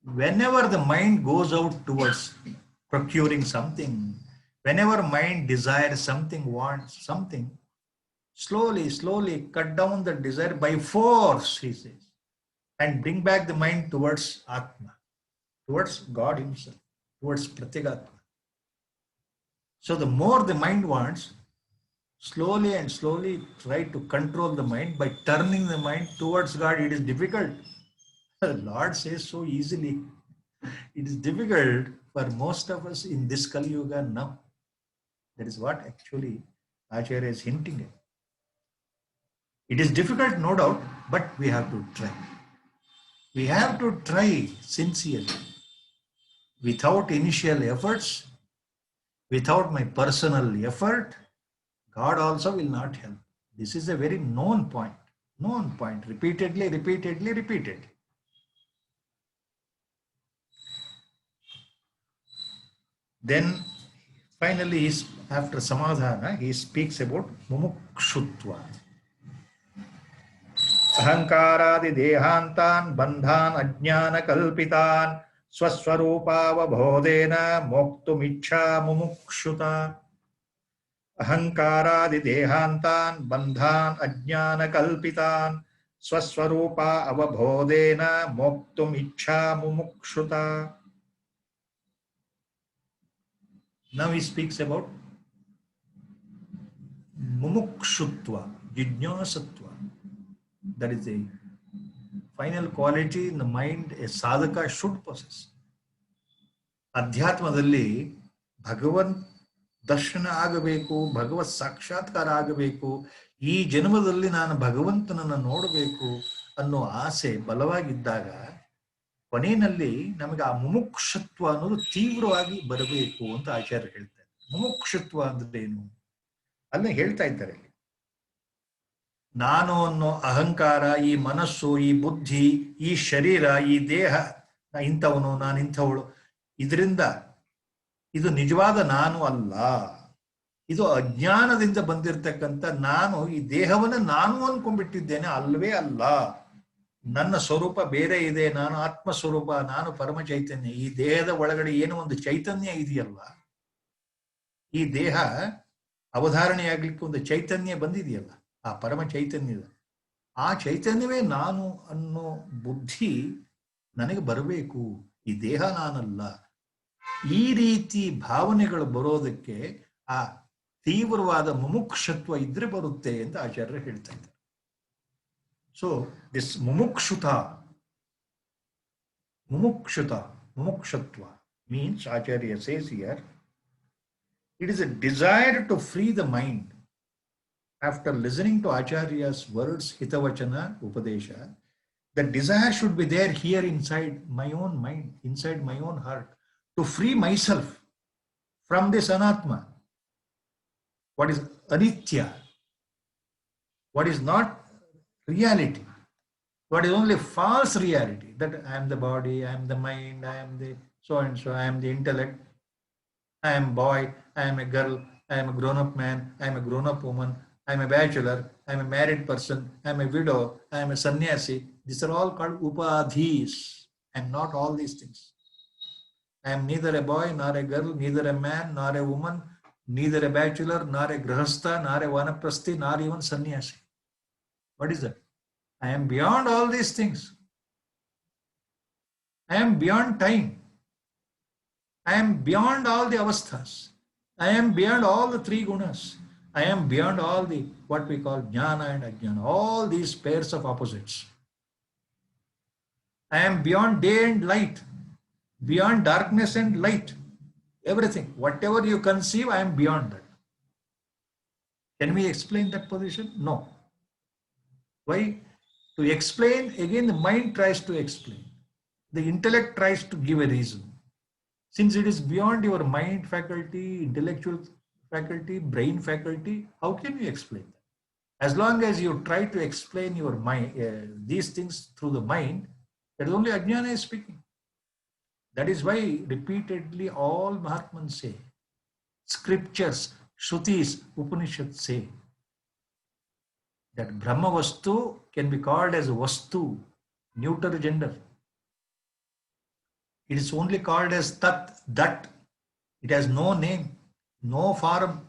Speaker 1: whenever the mind goes out towards procuring something, whenever mind desires something, wants something, slowly, slowly cut down the desire by force, he says, and bring back the mind towards Atma, towards God himself, towards Pratyagatma. So the more the mind wants, slowly and slowly try to control the mind by turning the mind towards God. It is difficult. The Lord says so easily. It is difficult for most of us in this Kali Yuga now. That is what actually Acharya is hinting at. It is difficult, no doubt, but we have to try. We have to try sincerely. Without initial efforts, without my personal effort, God also will not help. This is a very known point, repeatedly, repeatedly, repeatedly. Then finally, after Samadhana, he speaks about Mumukshutva. Ahankaradi dehantan bandhan ajnana kalpitan swaswarupavabodhena moktumicha mumukshuta. Ahankaradi dehantan bandhan ajnana kalpitan swaswarupa avabodhena moktumicha mumukshuta. Now he speaks about mumukshutva, jijnasatva. That is a final quality in the mind a sadhaka should possess. Adhyatmadalli Bhagavan ದರ್ಶನ ಆಗಬೇಕು, ಭಗವತ್ ಸಾಕ್ಷಾತ್ಕಾರ ಆಗಬೇಕು, ಈ ಜನ್ಮದಲ್ಲಿ ನಾನು ಭಗವಂತನನ್ನು ನೋಡಬೇಕು ಅನ್ನೋ ಆಸೆ ಬಲವಾಗಿದ್ದಾಗ ಕೊನೆಯಲ್ಲಿ ನಮಗೆ ಆ ಮುಮುಕ್ಷತ್ವ ಅನ್ನೋದು ತೀವ್ರವಾಗಿ ಬರಬೇಕು ಅಂತ ಆಚಾರ್ಯರು ಹೇಳ್ತಾರೆ. ಮುಮುಕ್ಷತ್ವ ಅಂದ್ರೆ ಏನು ಅಲ್ಲೇ ಹೇಳ್ತಾ ಇದ್ದಾರೆ. ನಾನು ಅನ್ನೋ ಅಹಂಕಾರ, ಈ ಮನಸ್ಸು, ಈ ಬುದ್ಧಿ, ಈ ಶರೀರ, ಈ ದೇಹ, ಇಂಥವನು, ನಾನು ಇಂಥವಳು, ಇದರಿಂದ ಇದು ನಿಜವಾದ ನಾನು ಅಲ್ಲ. ಇದು ಅಜ್ಞಾನದಿಂದ ಬಂದಿರತಕ್ಕಂಥ ನಾನು ಈ ದೇಹವನ್ನು ನಾನು ಅನ್ಕೊಂಡ್ಬಿಟ್ಟಿದ್ದೇನೆ, ಅಲ್ವೇ ಅಲ್ಲ. ನನ್ನ ಸ್ವರೂಪ ಬೇರೆ ಇದೆ, ನಾನು ಆತ್ಮ ಸ್ವರೂಪ, ನಾನು ಪರಮ ಚೈತನ್ಯ. ಈ ದೇಹದ ಒಳಗಡೆ ಏನೋ ಒಂದು ಚೈತನ್ಯ ಇದೆಯಲ್ಲ, ಈ ದೇಹ ಅವಧಾರಣೆಯಾಗ್ಲಿಕ್ಕೆ ಒಂದು ಚೈತನ್ಯ ಬಂದಿದೆಯಲ್ಲ, ಆ ಪರಮ ಚೈತನ್ಯದ ಆ ಚೈತನ್ಯವೇ ನಾನು ಅನ್ನೋ ಬುದ್ಧಿ ನನಗೆ ಬರಬೇಕು. ಈ ದೇಹ ನಾನಲ್ಲ. ಈ ರೀತಿ ಭಾವನೆಗಳು ಬರೋದಕ್ಕೆ ಆ ತೀವ್ರವಾದ ಮುಮುಕ್ಷತ್ವ ಇದ್ರೆ ಬರುತ್ತೆ ಅಂತ ಆಚಾರ್ಯರು ಹೇಳ್ತಾ ಇದ್ದಾರೆ. So this mumukshatva means Acharya says here, it is a desire to free the mind. After listening to Acharya's words, Hitavachana, Upadesha, the desire should be there here inside my own mind, inside my own heart, to free myself from this anatma. What is anitya? What is not reality? What is only false reality? That I am the body, I am the mind, I am the so and so, I am the intellect, I am boy, I am a girl, I am a grown-up man, I am a grown-up woman, I am a bachelor, I am a married person, I am a widow, I am a sannyasi. These are all called upadhis. I am not all these things. I am neither a boy, nor a girl, neither a man, nor a woman, neither a bachelor, nor a grahastha, nor a vanaprasthi, nor even sannyasi. What is that? I am beyond all these things. I am beyond time. I am beyond all the avasthas. I am beyond all the three gunas. I am beyond all the what we call jnana and ajnana, all these pairs of opposites. I am beyond day and light, beyond darkness and light. Everything, whatever you conceive, I am beyond that. Can we explain that position? No. Why? To explain, again the mind tries to explain. The intellect tries to give a reason. Since it is beyond your mind faculty, intellectual faculty, brain faculty, how can you explain that? As long as you try to explain your mind, these things through the mind, that is only Ajnana is speaking. That is why repeatedly all Mahatmas say, scriptures, Shrutis, Upanishads say that Brahma Vastu can be called as Vastu, neuter gender. It is only called as Tat, that. It has no name, no form.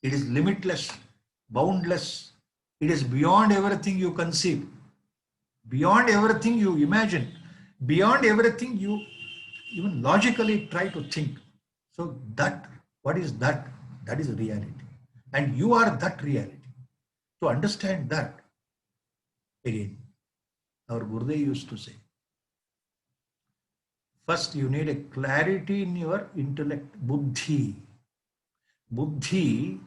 Speaker 1: It is limitless, boundless. It is beyond everything you conceive, beyond everything you imagine, beyond everything you even logically try to think. So that, what is that? That is reality. And you are that reality. To understand that, again, our Gurudev used to say, first you need a clarity in your intellect, buddhi. Buddhi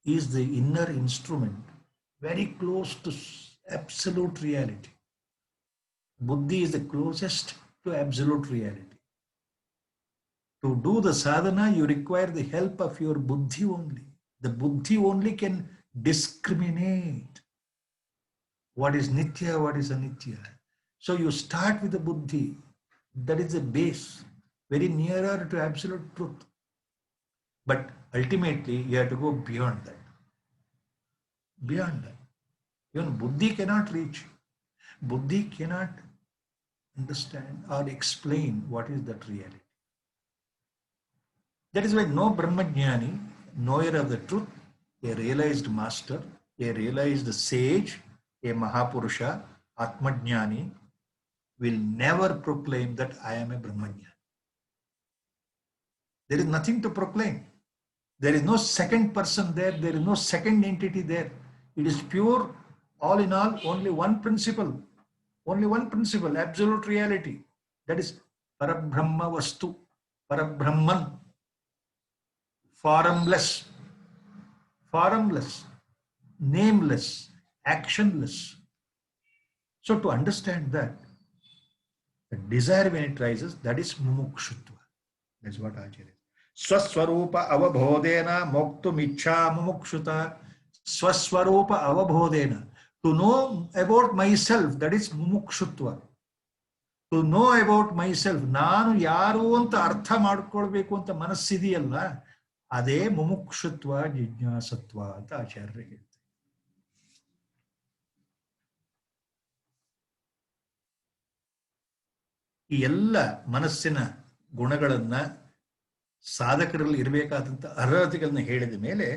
Speaker 1: is the inner instrument, very close to absolute reality. Buddhi is the closest to absolute reality. To do the sadhana, you require the help of your buddhi only. The buddhi only can discriminate what is nitya, what is anitya. So you start with the buddhi. That is the base, very nearer to absolute truth. But ultimately, you have to go beyond that. Beyond that. Even buddhi cannot reach. Buddhi cannot understand or explain what is that reality. That is why no Brahmajnani, knower of the truth, a realized master, a realized sage, a Mahapurusha, Atmajnani, will never proclaim that I am a Brahmajnani. There is nothing to proclaim. There is no second person there. There is no second entity there. It is pure, all in all, only one principle. Only one principle, absolute reality. That is Parabrahma Vastu, Parabrahman. Formless, formless, nameless, actionless. So to understand that, the desire when it rises, that is mumukshutva. That's what Acharya. Swaswarupa avabhodena moktum ichha mumukshuta. Swaswarupa avabhodena. To know about myself, that is mumukshutva. To know about myself, ನಾನು ಯಾರು ಅಂತ ಅರ್ಥ ಮಾಡ್ಕೊಳ್ಬೇಕು ಅಂತ ಮನಸ್ಸಿದೆಯಲ್ಲ, ಅದೇ ಮುಮುಕ್ಷುತ್ವ ಜಿಜ್ಞಾಸತ್ವ ಅಂತ ಆಚಾರ್ಯರು ಹೇಳ್ತಾರೆ. ಈ ಎಲ್ಲ ಮನಸ್ಸಿನ ಗುಣಗಳನ್ನ ಸಾಧಕರಲ್ಲಿ ಇರಬೇಕಾದಂತ ಅರ್ಹತೆಗಳನ್ನ ಹೇಳಿದ ಮೇಲೆ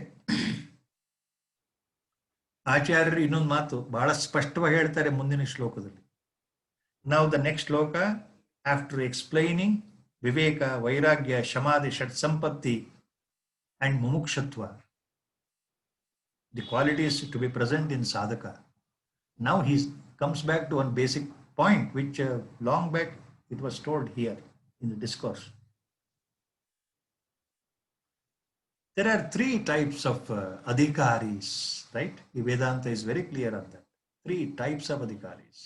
Speaker 1: ಆಚಾರ್ಯರು ಇನ್ನೊಂದು ಮಾತು ಬಹಳ ಸ್ಪಷ್ಟವಾಗಿ ಹೇಳ್ತಾರೆ ಮುಂದಿನ ಶ್ಲೋಕದಲ್ಲಿ. Now the next shloka, after explaining viveka, vairagya, shamadhi, shat sampatti and mumukshatva, the qualities to be present in sadhaka. Now he comes back to one basic point which long back it was told here in the discourse. There are three types of adhikaris, right? The Vedanta is very clear on that. Three types of adhikaris.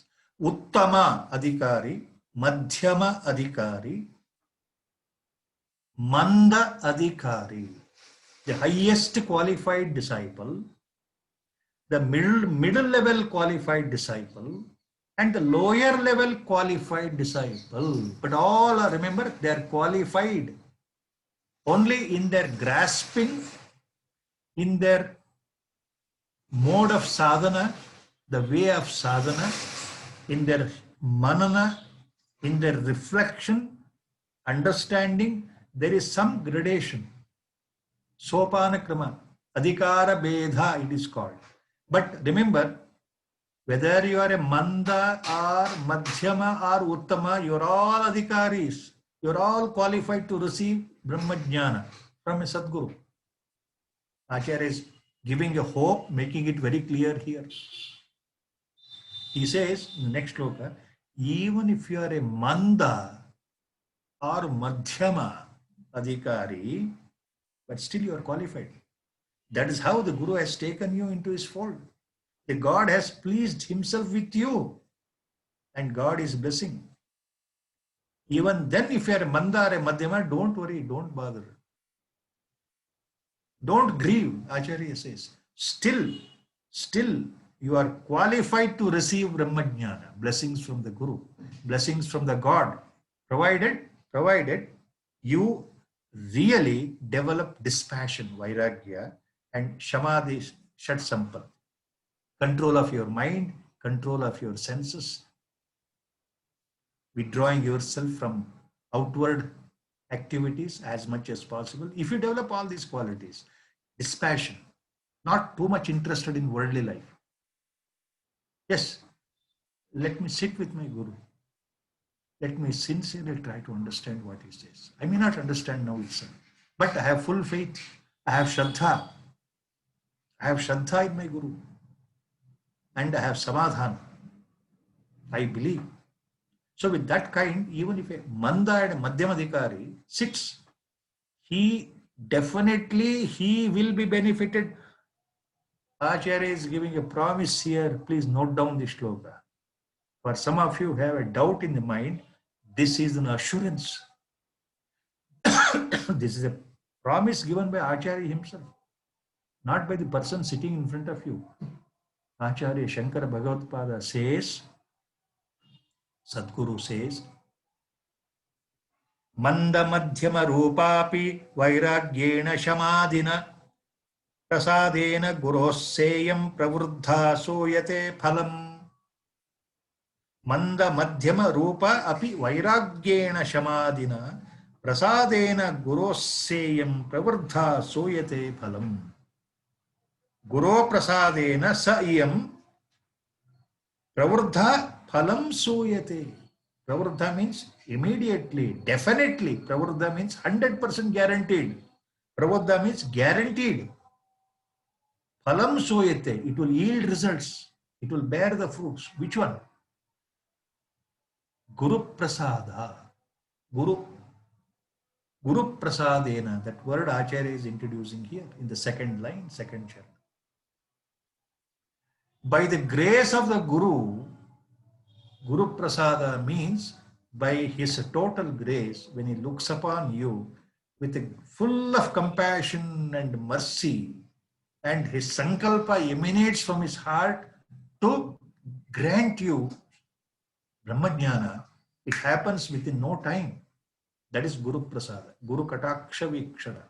Speaker 1: Uttama adhikari, madhyama adhikari, manda adhikari. The highest qualified disciple, the middle level qualified disciple, and the lower level qualified disciple. But all are, remember, they are qualified only in their grasping, in their mode of sadhana, the way of sadhana, in their manana, in their reflection, understanding. There is some gradation. Sopana krama, adhikara bedha it is called. But remember, whether you are a manda or madhyama or uttama, you are all adhikaris. You are all qualified to receive Brahma Jnana from a Sadguru. Acharya is giving a hope, making it very clear here. He says in the next shloka, even if you are a manda or madhyama adhikari, but still you are qualified. That is how the Guru has taken you into his fold. The God has pleased himself with you and God is blessing. Even then, if you are a manda or a madhyama, don't worry, don't bother. Don't grieve, Acharya says. Still, you are qualified to receive Brahmajnana, blessings from the Guru, blessings from the God, provided you really develop dispassion, vairagya, and shamadhi, shat sampal, control of your mind, control of your senses, withdrawing yourself from outward activities as much as possible. If you develop all these qualities, dispassion, not too much interested in worldly life. Yes, let me sit with my Guru. Let me sincerely try to understand what he says. I may not understand now itself, but I have full faith. I have Shraddha. I have Shraddha in my Guru. And I have Samadhana. I believe. So with that kind, even if a Manda and a Madhyamadhikari sits, he will be benefited. Acharya is giving a promise here. Please note down this shloka. For some of you who have a doubt in the mind, this is an assurance. This is a promise given by Acharya himself, not by the person sitting in front of you. Acharya Shankara Bhagavatpada says, Sadguru says, Manda Madhyama Rupapi Vairagyena Shamadhina Prasadena Guroseyam Pravruddha Soyate Phalam. Manda Madhyama Rupa Api Vairagyena Shamadhina Prasadena Guroseyam Pravruddha Soyate Phalam. Guru Prasadena Sa Iyam Pravruddha Phalam Soyate. Pravruddha means immediately, definitely. Pravruddha means 100% guaranteed. Pravruddha means guaranteed. Phalam soyate, it will yield results. It will bear the fruits. Which one? Guru Prasada. Guru Prasadena. That word Acharya is introducing here in the second line, second chapter. By the grace of the Guru, Guru Prasada means by his total grace, when he looks upon you with a full of compassion and mercy, and his sankalpa emanates from his heart to grant you Brahmajnana, it happens within no time. That is Guru Prasada, Guru Kataksha Vikshana.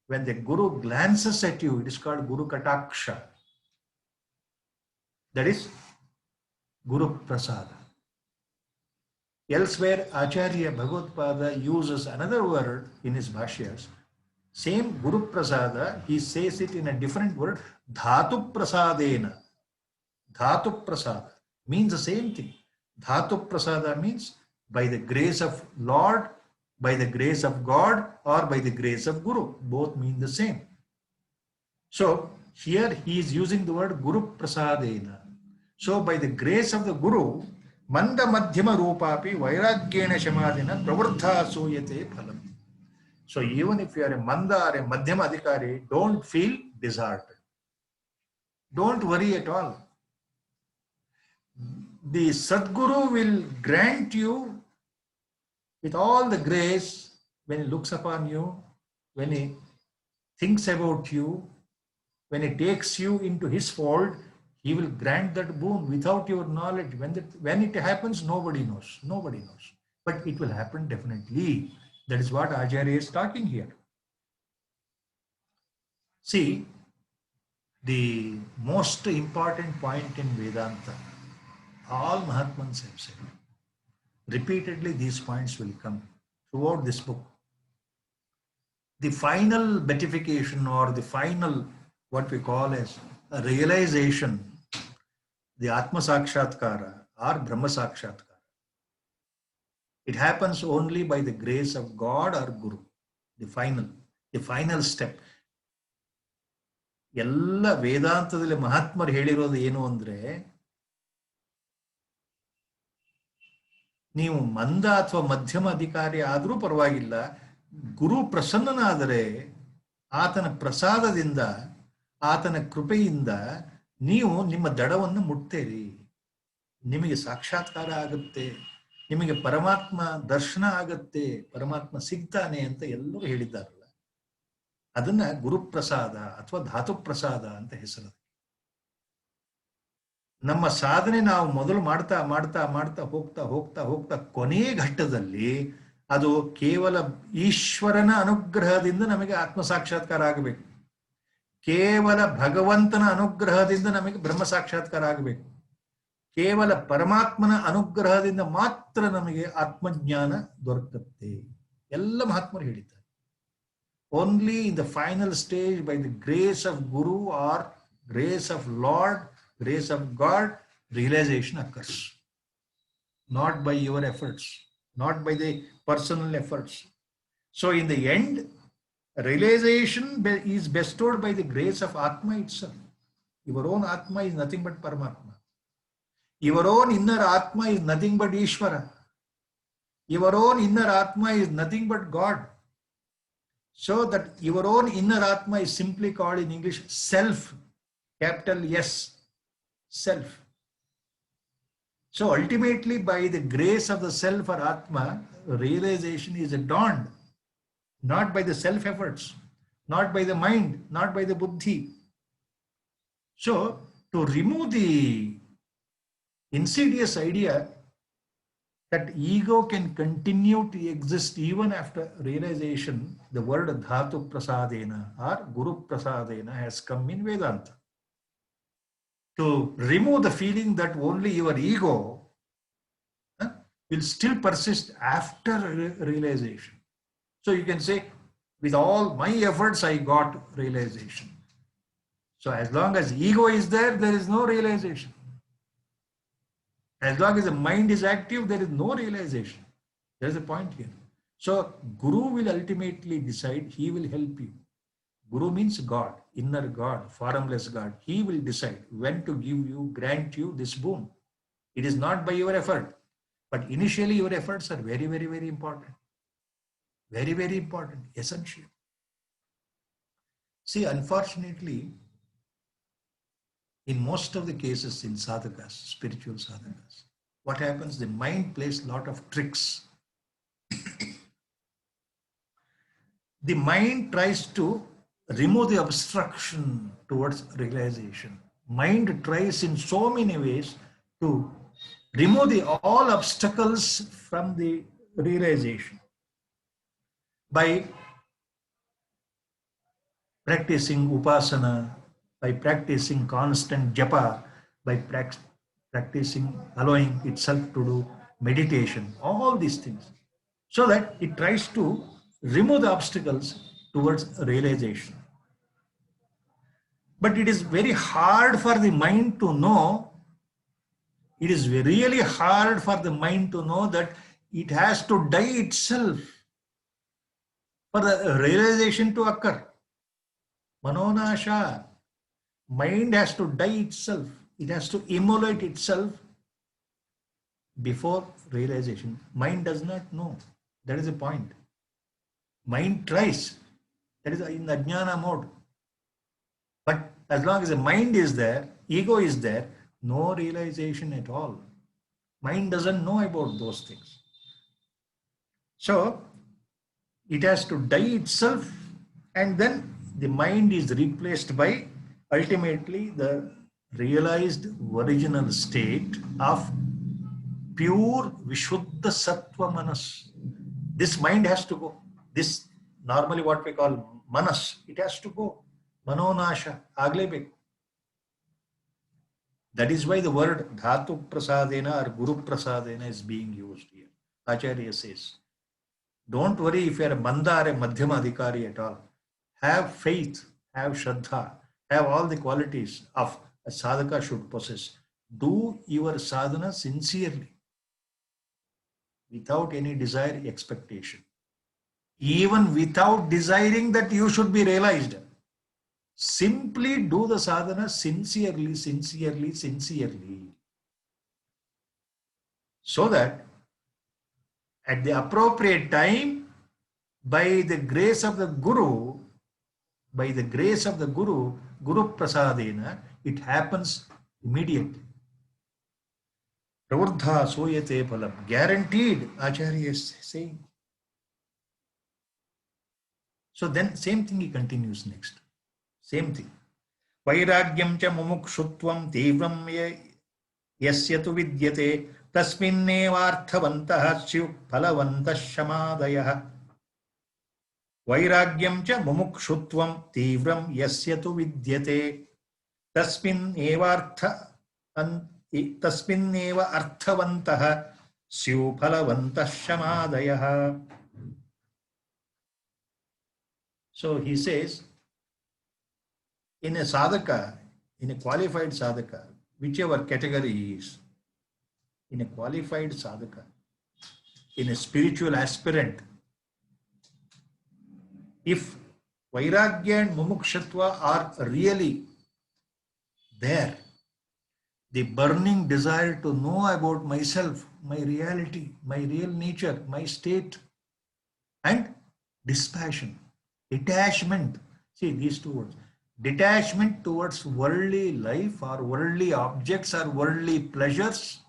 Speaker 1: When the Guru glances at you, it is called Guru Kataksha. That is Guru Prasada. Elsewhere, Acharya Bhagavatpada uses another word in his bhashyas. Same Guru Prasada, he says it in a different word, Dhatu Prasadena. Dhatu Prasada means the same thing. Dhatu Prasada means by the grace of Lord, by the grace of God, or by the grace of Guru. Both mean the same. So here he is using the word Guru Prasadena. So by the grace of the Guru, Manda Madhyama Rupapi Vairagyena Shamadhina Pravruddha Soyate Phalam. So even if you are a Manda or a Madhyama Adhikari, don't feel disheartened. Don't worry at all. The Sadguru will grant you with all the grace when he looks upon you, when he thinks about you, when he takes you into his fold, he will grant that boon without your knowledge. When it happens, nobody knows. Nobody knows. But it will happen definitely. That is what Acharya is talking here. See, the most important point in Vedanta, all Mahatmans have said, repeatedly these points will come throughout this book. The final beatification, or the final, what we call as a realization, the Atma Sakshatkara or Brahma Sakshatkara, it happens only by the grace of God or Guru. The final step. ಎಲ್ಲ ವೇದಾಂತದಲ್ಲಿ ಮಹಾತ್ಮರು ಹೇಳಿರೋದು ಏನು ಅಂದ್ರೆ, ನೀವು ಮಂದ ಅಥವಾ ಮಧ್ಯಮ ಅಧಿಕಾರಿ ಆದರೂ ಪರವಾಗಿಲ್ಲ, ಗುರು ಪ್ರಸನ್ನನಾದರೆ ಆತನ ಪ್ರಸಾದದಿಂದ, ಆತನ ಕೃಪೆಯಿಂದ ನೀವು ನಿಮ್ಮ ದಡವನ್ನು ಮುಟ್ತೇರಿ, ನಿಮಗೆ ಸಾಕ್ಷಾತ್ಕಾರ ಆಗುತ್ತೆ. ನಿಮಗೆ ಪರಮಾತ್ಮ ದರ್ಶನ ಆಗತ್ತೆ, ಪರಮಾತ್ಮ ಸಿಗ್ತಾನೆ ಅಂತ ಎಲ್ಲರೂ ಹೇಳಿದ್ದಾರಲ್ಲ, ಅದನ್ನ ಗುರುಪ್ರಸಾದ ಅಥವಾ ಧಾತು ಪ್ರಸಾದ ಅಂತ ಹೆಸರು. ನಮ್ಮ ಸಾಧನೆ ನಾವು ಮೊದಲು ಮಾಡ್ತಾ ಮಾಡ್ತಾ ಮಾಡ್ತಾ ಹೋಗ್ತಾ ಹೋಗ್ತಾ ಹೋಗ್ತಾ ಕೊನೆ ಘಟ್ಟದಲ್ಲಿ ಅದು ಕೇವಲ ಈಶ್ವರನ ಅನುಗ್ರಹದಿಂದ ನಮಗೆ ಆತ್ಮ ಸಾಕ್ಷಾತ್ಕಾರ ಆಗಬೇಕು. ಕೇವಲ ಭಗವಂತನ ಅನುಗ್ರಹದಿಂದ ನಮಗೆ ಬ್ರಹ್ಮ ಸಾಕ್ಷಾತ್ಕಾರ ಆಗಬೇಕು. ಕೇವಲ ಪರಮಾತ್ಮನ ಅನುಗ್ರಹದಿಂದ ಮಾತ್ರ ನಮಗೆ ಆತ್ಮಜ್ಞಾನ ದೊರಕುತ್ತೆ. ಎಲ್ಲ ಮಹಾತ್ಮರು ಹೇಳಿದ್ದಾರೆ. Only in the final stage, by the grace of guru or grace of Lord, grace of God, realization occurs. Not by your efforts, not by the personal efforts. So in the end, realization is bestowed by the grace of Atma itself. Your own Atma is nothing but Paramatma. Your own inner Atma is nothing but Ishvara. Your own inner Atma is nothing but God. So that your own inner Atma is simply called in English self, capital S. Self. So ultimately, by the grace of the self or Atma, realization is dawned, not by the self efforts, not by the mind, not by the buddhi. So to remove the insidious idea that ego can continue to exist even after realization, the word dhatu prasadena or guru prasadena has come in Vedanta. To remove the feeling that only your ego will still persist after realization. So you can say, with all my efforts, I got realization. So as long as ego is there, there is no realization. As long as the mind is active, there is no realization. There is a point here. So Guru will ultimately decide, he will help you. Guru means God, inner God, formless God. He will decide when to give you, grant you this boon. It is not by your effort, but initially your efforts are very, very, very important. Very, very important, essential. See, unfortunately, in most of the cases in sadhakas, spiritual sadhakas, what happens? The mind plays a lot of tricks. The mind tries to remove the obstruction towards realization. Mind tries in so many ways to remove all obstacles from the realization by practicing upasana, by practicing constant japa, by practicing allowing itself to do meditation, all these things, so that it tries to remove the obstacles towards realization. But it is very hard for the mind to know, it is really hard for the mind to know that it has to die itself for the realization to occur. Manonasha, mind has to die itself. It has to immolate itself before realization. Mind does not know. That is the point. Mind tries. That is in the Ajnana mode. But as long as the mind is there, ego is there, no realization at all. Mind doesn't know about those things. So it has to die itself, and then the mind is replaced by ultimately the realized original state of pure Vishuddha Sattva Manas. This mind has to go. This normally what we call Manas, it has to go. Manonasha, aglebek. That is why the word Dhatu Prasadena or Guru Prasadena is being used here. Acharya says, don't worry if you are a Manda or a Madhyama Adhikari at all. Have faith, have Shraddha, have all the qualities of a sadhaka should possess. Do your sadhana sincerely, without any desire, expectation. Even without desiring that you should be realized. Simply do the sadhana sincerely, sincerely, sincerely. So that at the appropriate time, by the grace of the Guru, Guru Prasadena, it happens immediately. Pravurdha soyate phalam. Guaranteed, Acharya is saying. So then same thing he continues next. Same thing. Vairagyam cha mumukshutvam tivram yasya tu vidyate tasminnevarthavantah syu phalavantah shamadayah. Vairagyam cha mumukshutvam tivram yasya tu vidyate तस्मिन्नेव अर्थवन्तः स्युः फलवन्तः शमादयः. So he says, in a sadhaka, in a qualified sadhaka, whichever category he is, in a qualified sadhaka, in a spiritual aspirant, if vairagya and mumukshatva are really there, the burning desire to know about myself, my reality, my real nature, my state, and dispassion, detachment. See these two words. Detachment towards worldly life or worldly objects or worldly pleasures,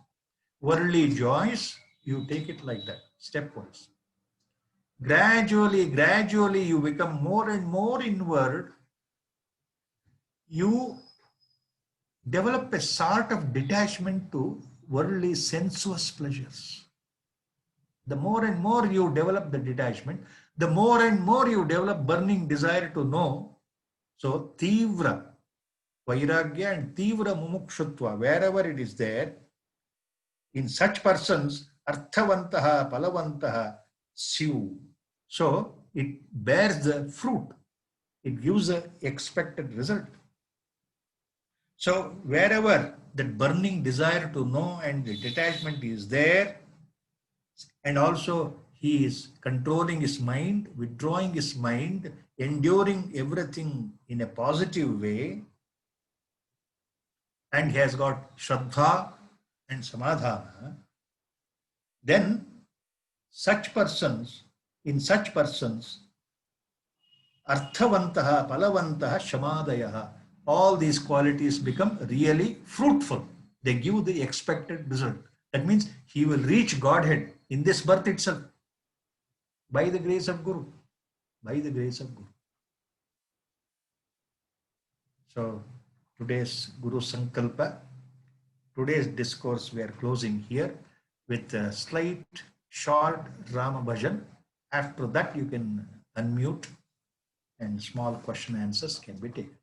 Speaker 1: worldly joys. You take it like that, stepwise. Gradually, you become more and more inward. You develop a sort of detachment to worldly sensuous pleasures. The more and more you develop the detachment, the more and more you develop burning desire to know. So tivra vairagya and tivra mumukshutva, wherever it is there, in such persons, arthavantaha palavantaha syu. So it bears the fruit. It gives the expected result. So wherever that burning desire to know and the detachment is there, and also he is controlling his mind, withdrawing his mind, enduring everything in a positive way, and he has got Shraddha and Samadhana, then in such persons, Arthavantaha, Palavantaha, Shamadayaha, all these qualities become really fruitful. They give the expected result. That means he will reach Godhead in this birth itself by the grace of Guru. By the grace of Guru. So today's Guru Sankalpa, today's discourse we are closing here with a slight short Rama Bhajan. After that you can unmute and small question answers can be taken.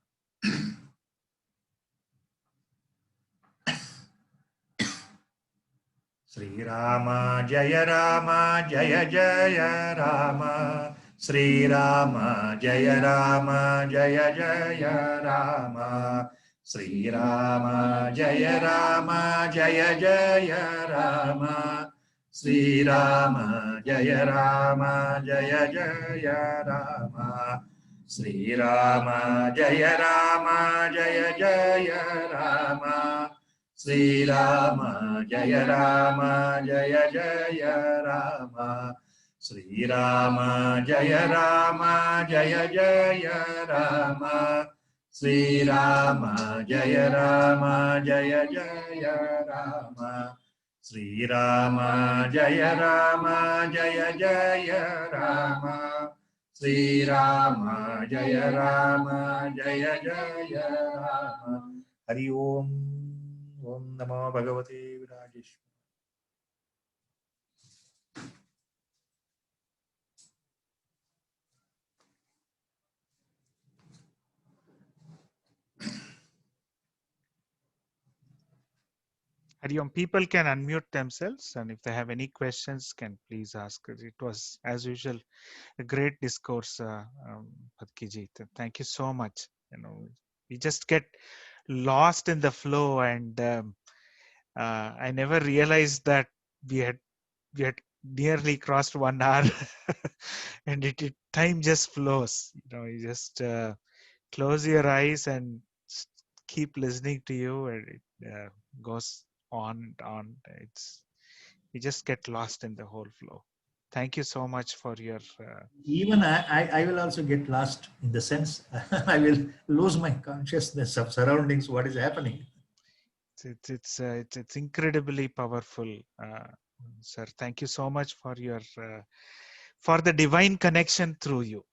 Speaker 1: Sri Rama Jaya Rama Jaya Jaya Rama, Sri Rama Jaya Rama Jaya Jaya Rama, Sri Rama Jaya Rama Jaya Jaya Rama, Sri Rama Jaya Rama Jaya Jaya Rama, Sri Rama Jaya Rama Jaya Jaya Rama, Sri Rama Jaya Rama Jaya Jaya Rama, Sri Rama Jaya Rama Jaya Jaya Rama, Sri Rama Jaya Rama Jaya Jaya Rama, Sri Rama Jaya Rama Jaya Jaya Rama, Sri Rama Jaya Rama Jaya Jaya Rama. Hari Om. Om Namo Bhagavate Virajeshwara.
Speaker 2: Hariom, people can unmute themselves, and if they have any questions, can please ask. It was, as usual, a great discourse, Padkiji. Thank you so much. We just get lost in the flow, and I never realized that we had nearly crossed 1 hour, and time just flows. You just close your eyes and keep listening to you, and it goes on and on. You just get lost in the whole flow. Thank you so much for your
Speaker 1: Even I will also get lost in the sense I will lose my consciousness of surroundings, what is happening.
Speaker 2: It's incredibly powerful, sir. Thank you so much for your for the divine connection through you.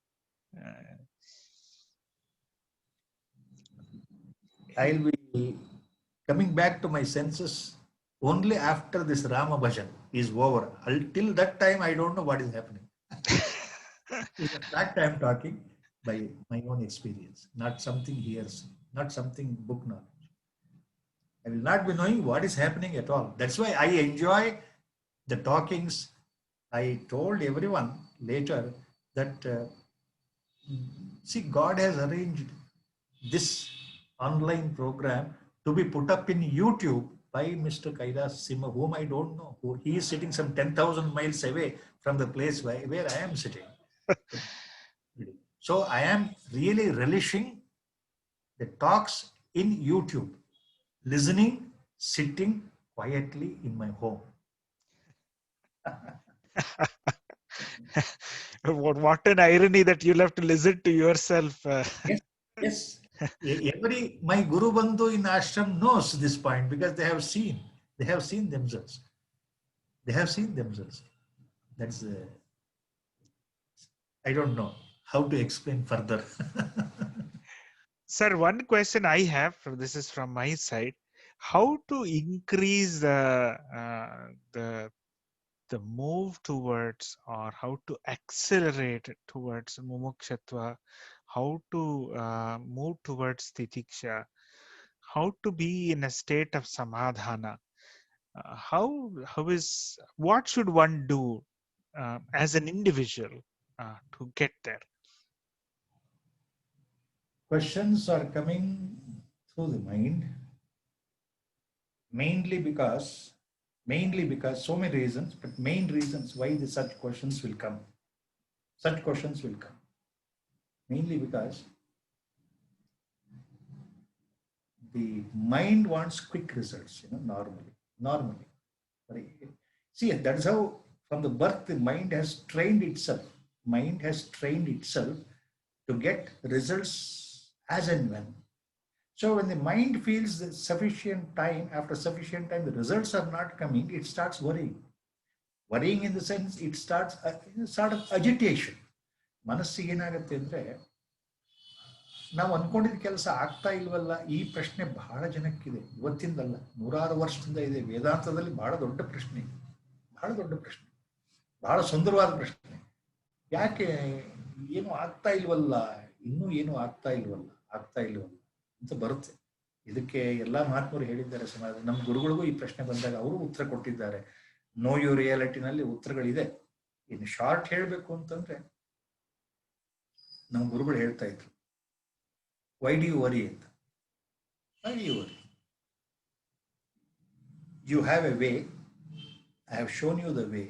Speaker 1: I'll be coming back to my senses only after this Rama Bhajan is over. Until that time, I don't know what is happening. It's a fact I am talking by my own experience, not something hears, not something book knowledge. I will not be knowing what is happening at all. That's why I enjoy the talkings. I told everyone later that, see, God has arranged this online program to be put up in YouTube by Mr. Kailas Sima, whom I don't know. He is sitting some 10,000 miles away from the place where I am sitting. So I am really relishing the talks in YouTube, listening, sitting quietly in my home.
Speaker 2: What an irony that you'll have to listen to yourself.
Speaker 1: Yes. My Guru Bandhu in ashram knows this point because they have seen themselves. They have seen themselves. That's I don't know how to explain further.
Speaker 2: Sir, one question I have, this is from my side, how to increase the move towards, or how to accelerate towards mumukshatva, how to move towards titiksha, how to be in a state of samadhana. What should one do as an individual to get there?
Speaker 1: Questions are coming through the mind mainly because so many reasons, but main reasons why such questions will come. Such questions will come mainly because the mind wants quick results, normally. See, that is how from the birth the mind has trained itself. Mind has trained itself to get results as and when. So when the mind feels that after sufficient time, the results are not coming, it starts worrying. Worrying in the sense, it starts a sort of agitation. ಮನಸ್ಸಿಗೆ ಏನಾಗುತ್ತೆ ಅಂದ್ರೆ ನಾವು ಅನ್ಕೊಂಡಿದ್ದ ಕೆಲಸ ಆಗ್ತಾ ಇಲ್ವಲ್ಲ, ಈ ಪ್ರಶ್ನೆ ಬಹಳ ಜನಕ್ಕಿದೆ. ಇವತ್ತಿಂದಲ್ಲ, ನೂರಾರು ವರ್ಷದಿಂದ ಇದೆ. ವೇದಾಂತದಲ್ಲಿ ಬಹಳ ದೊಡ್ಡ ಪ್ರಶ್ನೆ, ಬಹಳ ಸುಂದರವಾದ ಪ್ರಶ್ನೆ. ಯಾಕೆ ಏನು ಆಗ್ತಾ ಇಲ್ವಲ್ಲ, ಇನ್ನೂ ಏನು ಆಗ್ತಾ ಇಲ್ವಲ್ಲ ಅಂತ ಬರುತ್ತೆ. ಇದಕ್ಕೆ ಎಲ್ಲಾ ಮಹಾತ್ಮರು ಹೇಳಿದ್ದಾರೆ. ಸಮಾಜ ನಮ್ಮ ಗುರುಗಳಿಗೂ ಈ ಪ್ರಶ್ನೆ ಬಂದಾಗ ಅವರು ಉತ್ತರ ಕೊಟ್ಟಿದ್ದಾರೆ. ನೋ ಯು ರಿಯಾಲಿಟಿನಲ್ಲಿ ಉತ್ತರಗಳಿದೆ. ಇನ್ನು ಶಾರ್ಟ್ ಹೇಳಬೇಕು ಅಂತಂದ್ರೆ ನಮ್ಮ ಗುರುಗಳು ಹೇಳ್ತಾ ಇದ್ರು, ವೈ ಡು ಯು ವರಿ ಅಂತ. Why do you worry? You have a way, I have shown you the way,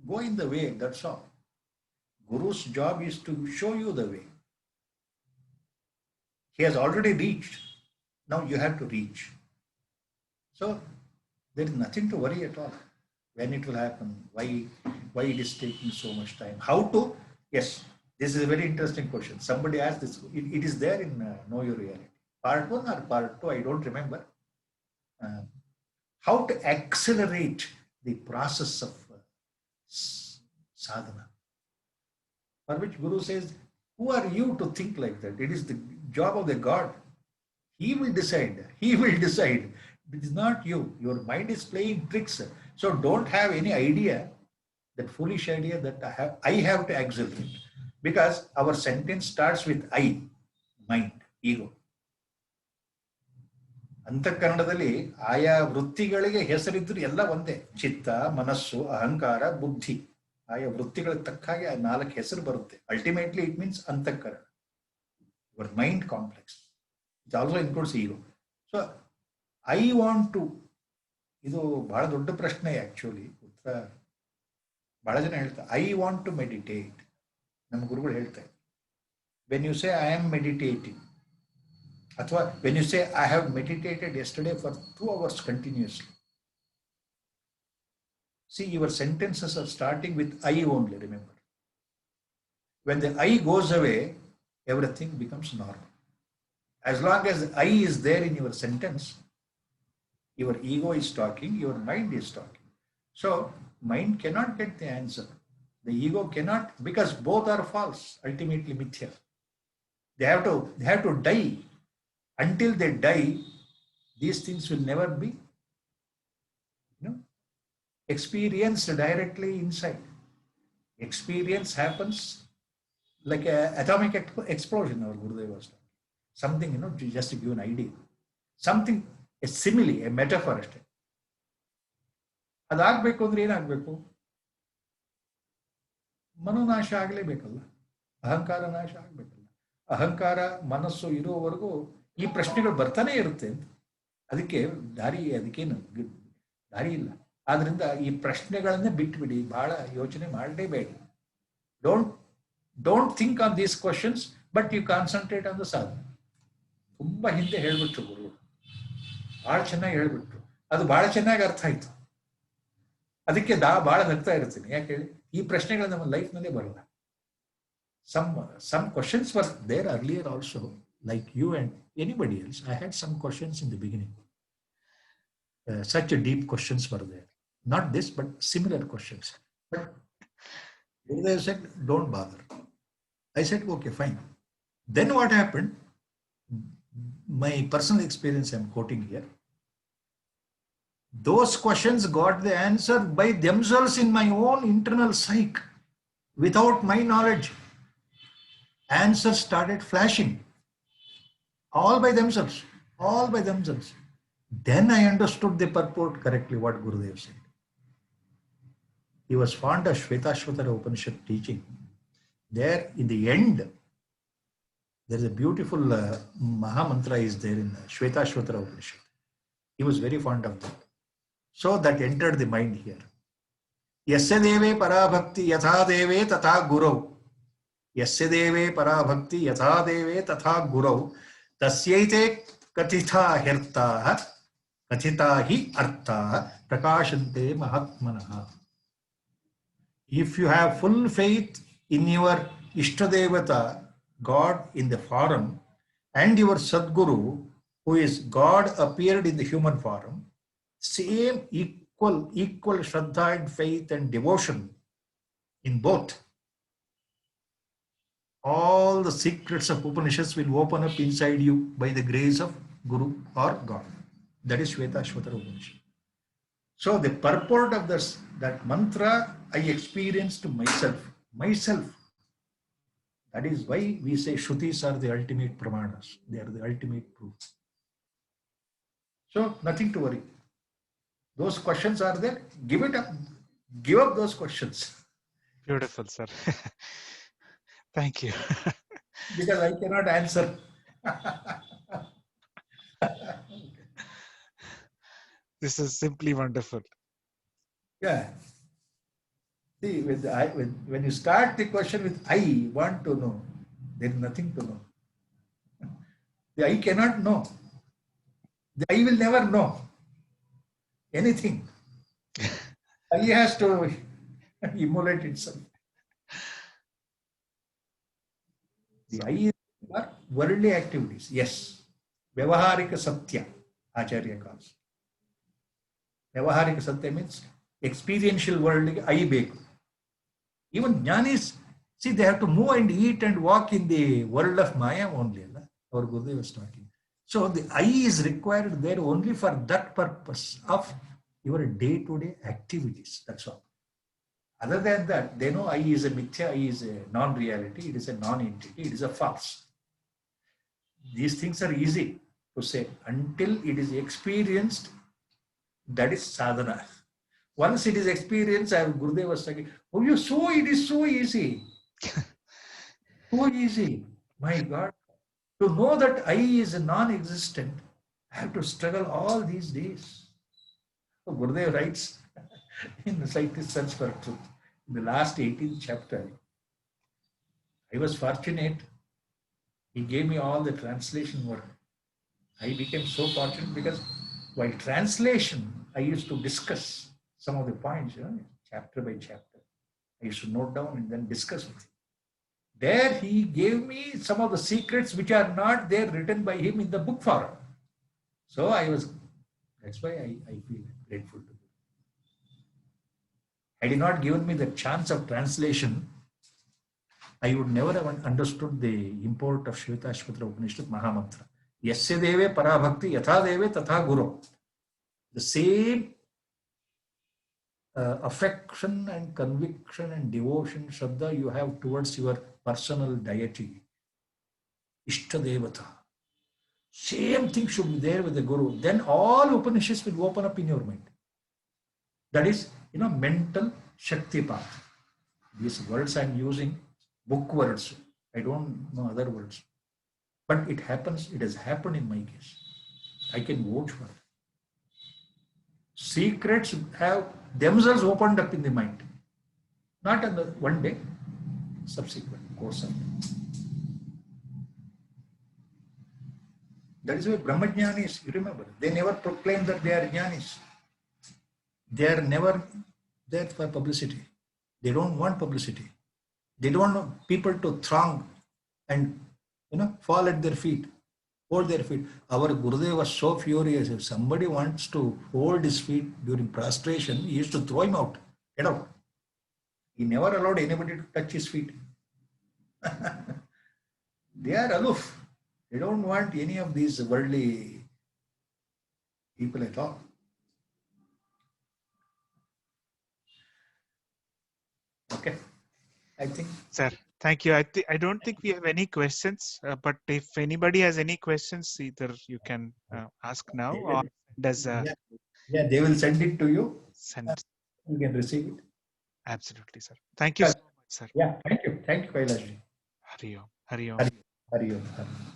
Speaker 1: go in the way, that's all. Guru's job is to show you the way. He has already reached. Now you have to reach. So there is nothing to worry at all. When it will happen, why it is taking so much time, how to, yes, this is a very interesting question. Somebody asked this, it is there in Know Your Reality. Part 1 or part 2, I don't remember. How to accelerate the process of sadhana. For which Guru says, who are you to think like that? It is the job of the God. He will decide. It is not you. Your mind is playing tricks. So don't have any idea, that foolish idea that I have to accelerate. Because our sentence starts with I, mind, ego. ಅಂತಃಕರಣದಲ್ಲಿ ಆಯಾ ವೃತ್ತಿಗಳಿಗೆ ಹೆಸರಿದ್ರು ಎಲ್ಲ ಒಂದೇ. ಚಿತ್ತ, ಮನಸ್ಸು, ಅಹಂಕಾರ, ಬುದ್ಧಿ. ಆಯಾ ವೃತ್ತಿಗಳಿಗೆ ತಕ್ಕ ಹಾಗೆ ಆ 4 ಹೆಸರು ಬರುತ್ತೆ. Ultimately it means antahkarana. Your mind complex. It also includes ego. So I want to, ಇದು ಬಹಳ ದೊಡ್ಡ ಪ್ರಶ್ನೆ ಆಕ್ಚುಲಿ. ಉತ್ತರ ಬಹಳ ಜನ ಹೇಳ್ತಾರೆ, ಐ ವಾಂಟ್ ಟು ಮೆಡಿಟೇಟ್. ನಮ್ಮ ಗುರುಗಳು ಹೇಳ್ತಾರೆ, when you say I am meditating, ಅಥವಾ when you say I have meditated yesterday for 2 hours continuously. See, your sentences are starting with I only, remember. When the I goes away, everything becomes normal. As long as I is there in your sentence, Your ego is talking, your mind is talking. So mind cannot get the answer. The ego cannot, because both are false, ultimately mithya. They have to die. Until they die, these things will never be, experienced directly inside. Experience happens like a atomic explosion, our Gurudev was talking. Something, just to give an idea. Something, a simile, a metaphor ಅಷ್ಟೇ. ಅದಾಗಬೇಕು ಅಂದ್ರೆ ಏನಾಗಬೇಕು? ಮನೋನಾಶ ಆಗಲೇಬೇಕಲ್ಲ, ಅಹಂಕಾರ ನಾಶ ಆಗಬೇಕಲ್ಲ. ಅಹಂಕಾರ ಮನಸ್ಸು ಇರುವವರೆಗೂ ಈ ಪ್ರಶ್ನೆಗಳು ಬರ್ತಾನೆ ಇರುತ್ತೆ ಅಂತ. ಅದಕ್ಕೇನು ದಾರಿ ಇಲ್ಲ. ಆದ್ರಿಂದ ಈ ಪ್ರಶ್ನೆಗಳನ್ನೇ ಬಿಟ್ಬಿಡಿ, ಬಹಳ ಯೋಚನೆ ಮಾಡಲೇಬೇಡಿ. Don't think on these questions, but you concentrate on the sadhane. ತುಂಬಾ ಹಿಂದೆ ಹೇಳ್ಬಿಟ್ರು ಗುರು, ಬಹಳ ಚೆನ್ನಾಗಿ ಹೇಳ್ಬಿಟ್ರು. ಅದು ಬಹಳ ಚೆನ್ನಾಗಿ ಅರ್ಥ ಆಯ್ತು. ಅದಕ್ಕೆ ಬಹಳ ನಗ್ತಾ ಇರ್ತೀನಿ. ಯಾಕೆ ಹೇಳಿ, ಈ ಪ್ರಶ್ನೆಗಳು ನಮ್ಮ ಲೈಫ್ ನಲ್ಲೇ ಬರಲ್ಲ. Some questions were there earlier also, like you and anybody else. I had some questions in the beginning. Such a deep questions were there. Not this, but similar questions. But Gurudev said, don't bother. I said, okay, fine. Then what happened? My personal experience I'm quoting here. Those questions got the answer by themselves in my own internal psyche, without my knowledge. Answers started flashing, all by themselves, Then I understood the purport correctly, what Gurudev said. He was fond of Shvetashvatara Upanishad teaching. There in the end, there is a beautiful Maha Mantra is there in Shvetashvatara Upanishad. He was very fond of that. So that entered the mind here. Yasya deve parabhakti yatha deve tatha gurau. Yasya deve parabhakti yatha deve tatha gurau. Tasyaite kathita hirtaha kathita hi arthaha prakashante mahatmanaha. If you have full faith in your Ishtadevata, God in the form, and your Sadguru, who is God appeared in the human form, same equal Shraddha and faith and devotion in both, all the secrets of Upanishads will open up inside you by the grace of Guru or God. That is Shvetashvatara Upanishad. So the purport of that mantra I experienced myself. That is why we say Shrutis are the ultimate pramanas. They are the ultimate proof. So nothing to worry. Those questions are there. Give it up. Give up those questions.
Speaker 2: Beautiful, sir. Thank you.
Speaker 1: Because I cannot answer.
Speaker 2: This is simply wonderful.
Speaker 1: Yeah. See, when you start the question with I want to know, there is nothing to know. The I cannot know. The I will never know anything. I has to immolate itself. The I is for worldly activities. Yes. Vyavaharika Satya, Acharya calls. Vyavaharika Satya means experiential world. I beku. Even jnanis, see, they have to move and eat and walk in the world of Maya only. Our Gurudev was talking. So the I is required there only for that purpose of your day-to-day activities. That's all. Other than that, they know I is a mithya, I is a non-reality, it is a non-entity, it is a false. These things are easy to say until it is experienced. That is sadhana. Once it is experienced, Gurudev was saying, oh, it is so easy. So easy. My God. To know that I is non-existent, I have to struggle all these days. So Gurudev writes in the Scientist Search for Truth, in the last 18th chapter, I was fortunate. He gave me all the translation work. I became so fortunate because while translation, I used to discuss some of the points, chapter by chapter. I used to note down and then discuss with him. There he gave me some of the secrets which are not there written by him in the book form. So That's why I feel grateful to you. Had he not given me the chance of translation, I would never have understood the import of Shvetashvatara Upanishad Mahamantra. Yasya deve parabhakti yatha deve tatha guru. The same affection and conviction and devotion, Shraddha, you have towards your personal deity, Ishtadevata. Same thing should be there with the Guru. Then all Upanishads will open up in your mind. That is, mental Shakti path. These words I'm using, book words. I don't know other words. But it happens, it has happened in my case. I can vouch for it. Secrets have themselves opened up in the mind. Not in the one day, subsequent course of time. That is why Brahmajnanis, you remember, they never proclaim that they are jnanis. They are never there for publicity. They don't want publicity. They don't want people to throng and fall at their feet, hold their feet. Our Gurudev was so furious. If somebody wants to hold his feet during prostration, he used to throw him out. Get out. He never allowed anybody to touch his feet. They are aloof. They don't want any of these worldly people at all. Okay, I think.
Speaker 2: Sir, thank you. I don't think we have any questions, but if anybody has any questions, either you can ask now or does
Speaker 1: Yeah, they will send it to you.
Speaker 2: send.
Speaker 1: You can receive it.
Speaker 2: Absolutely, sir. Thank you so much, sir.
Speaker 1: Yeah, thank you. Thank you, Kailash.
Speaker 2: Hari Om. Hari Om.
Speaker 1: Hari Om. Hari Om.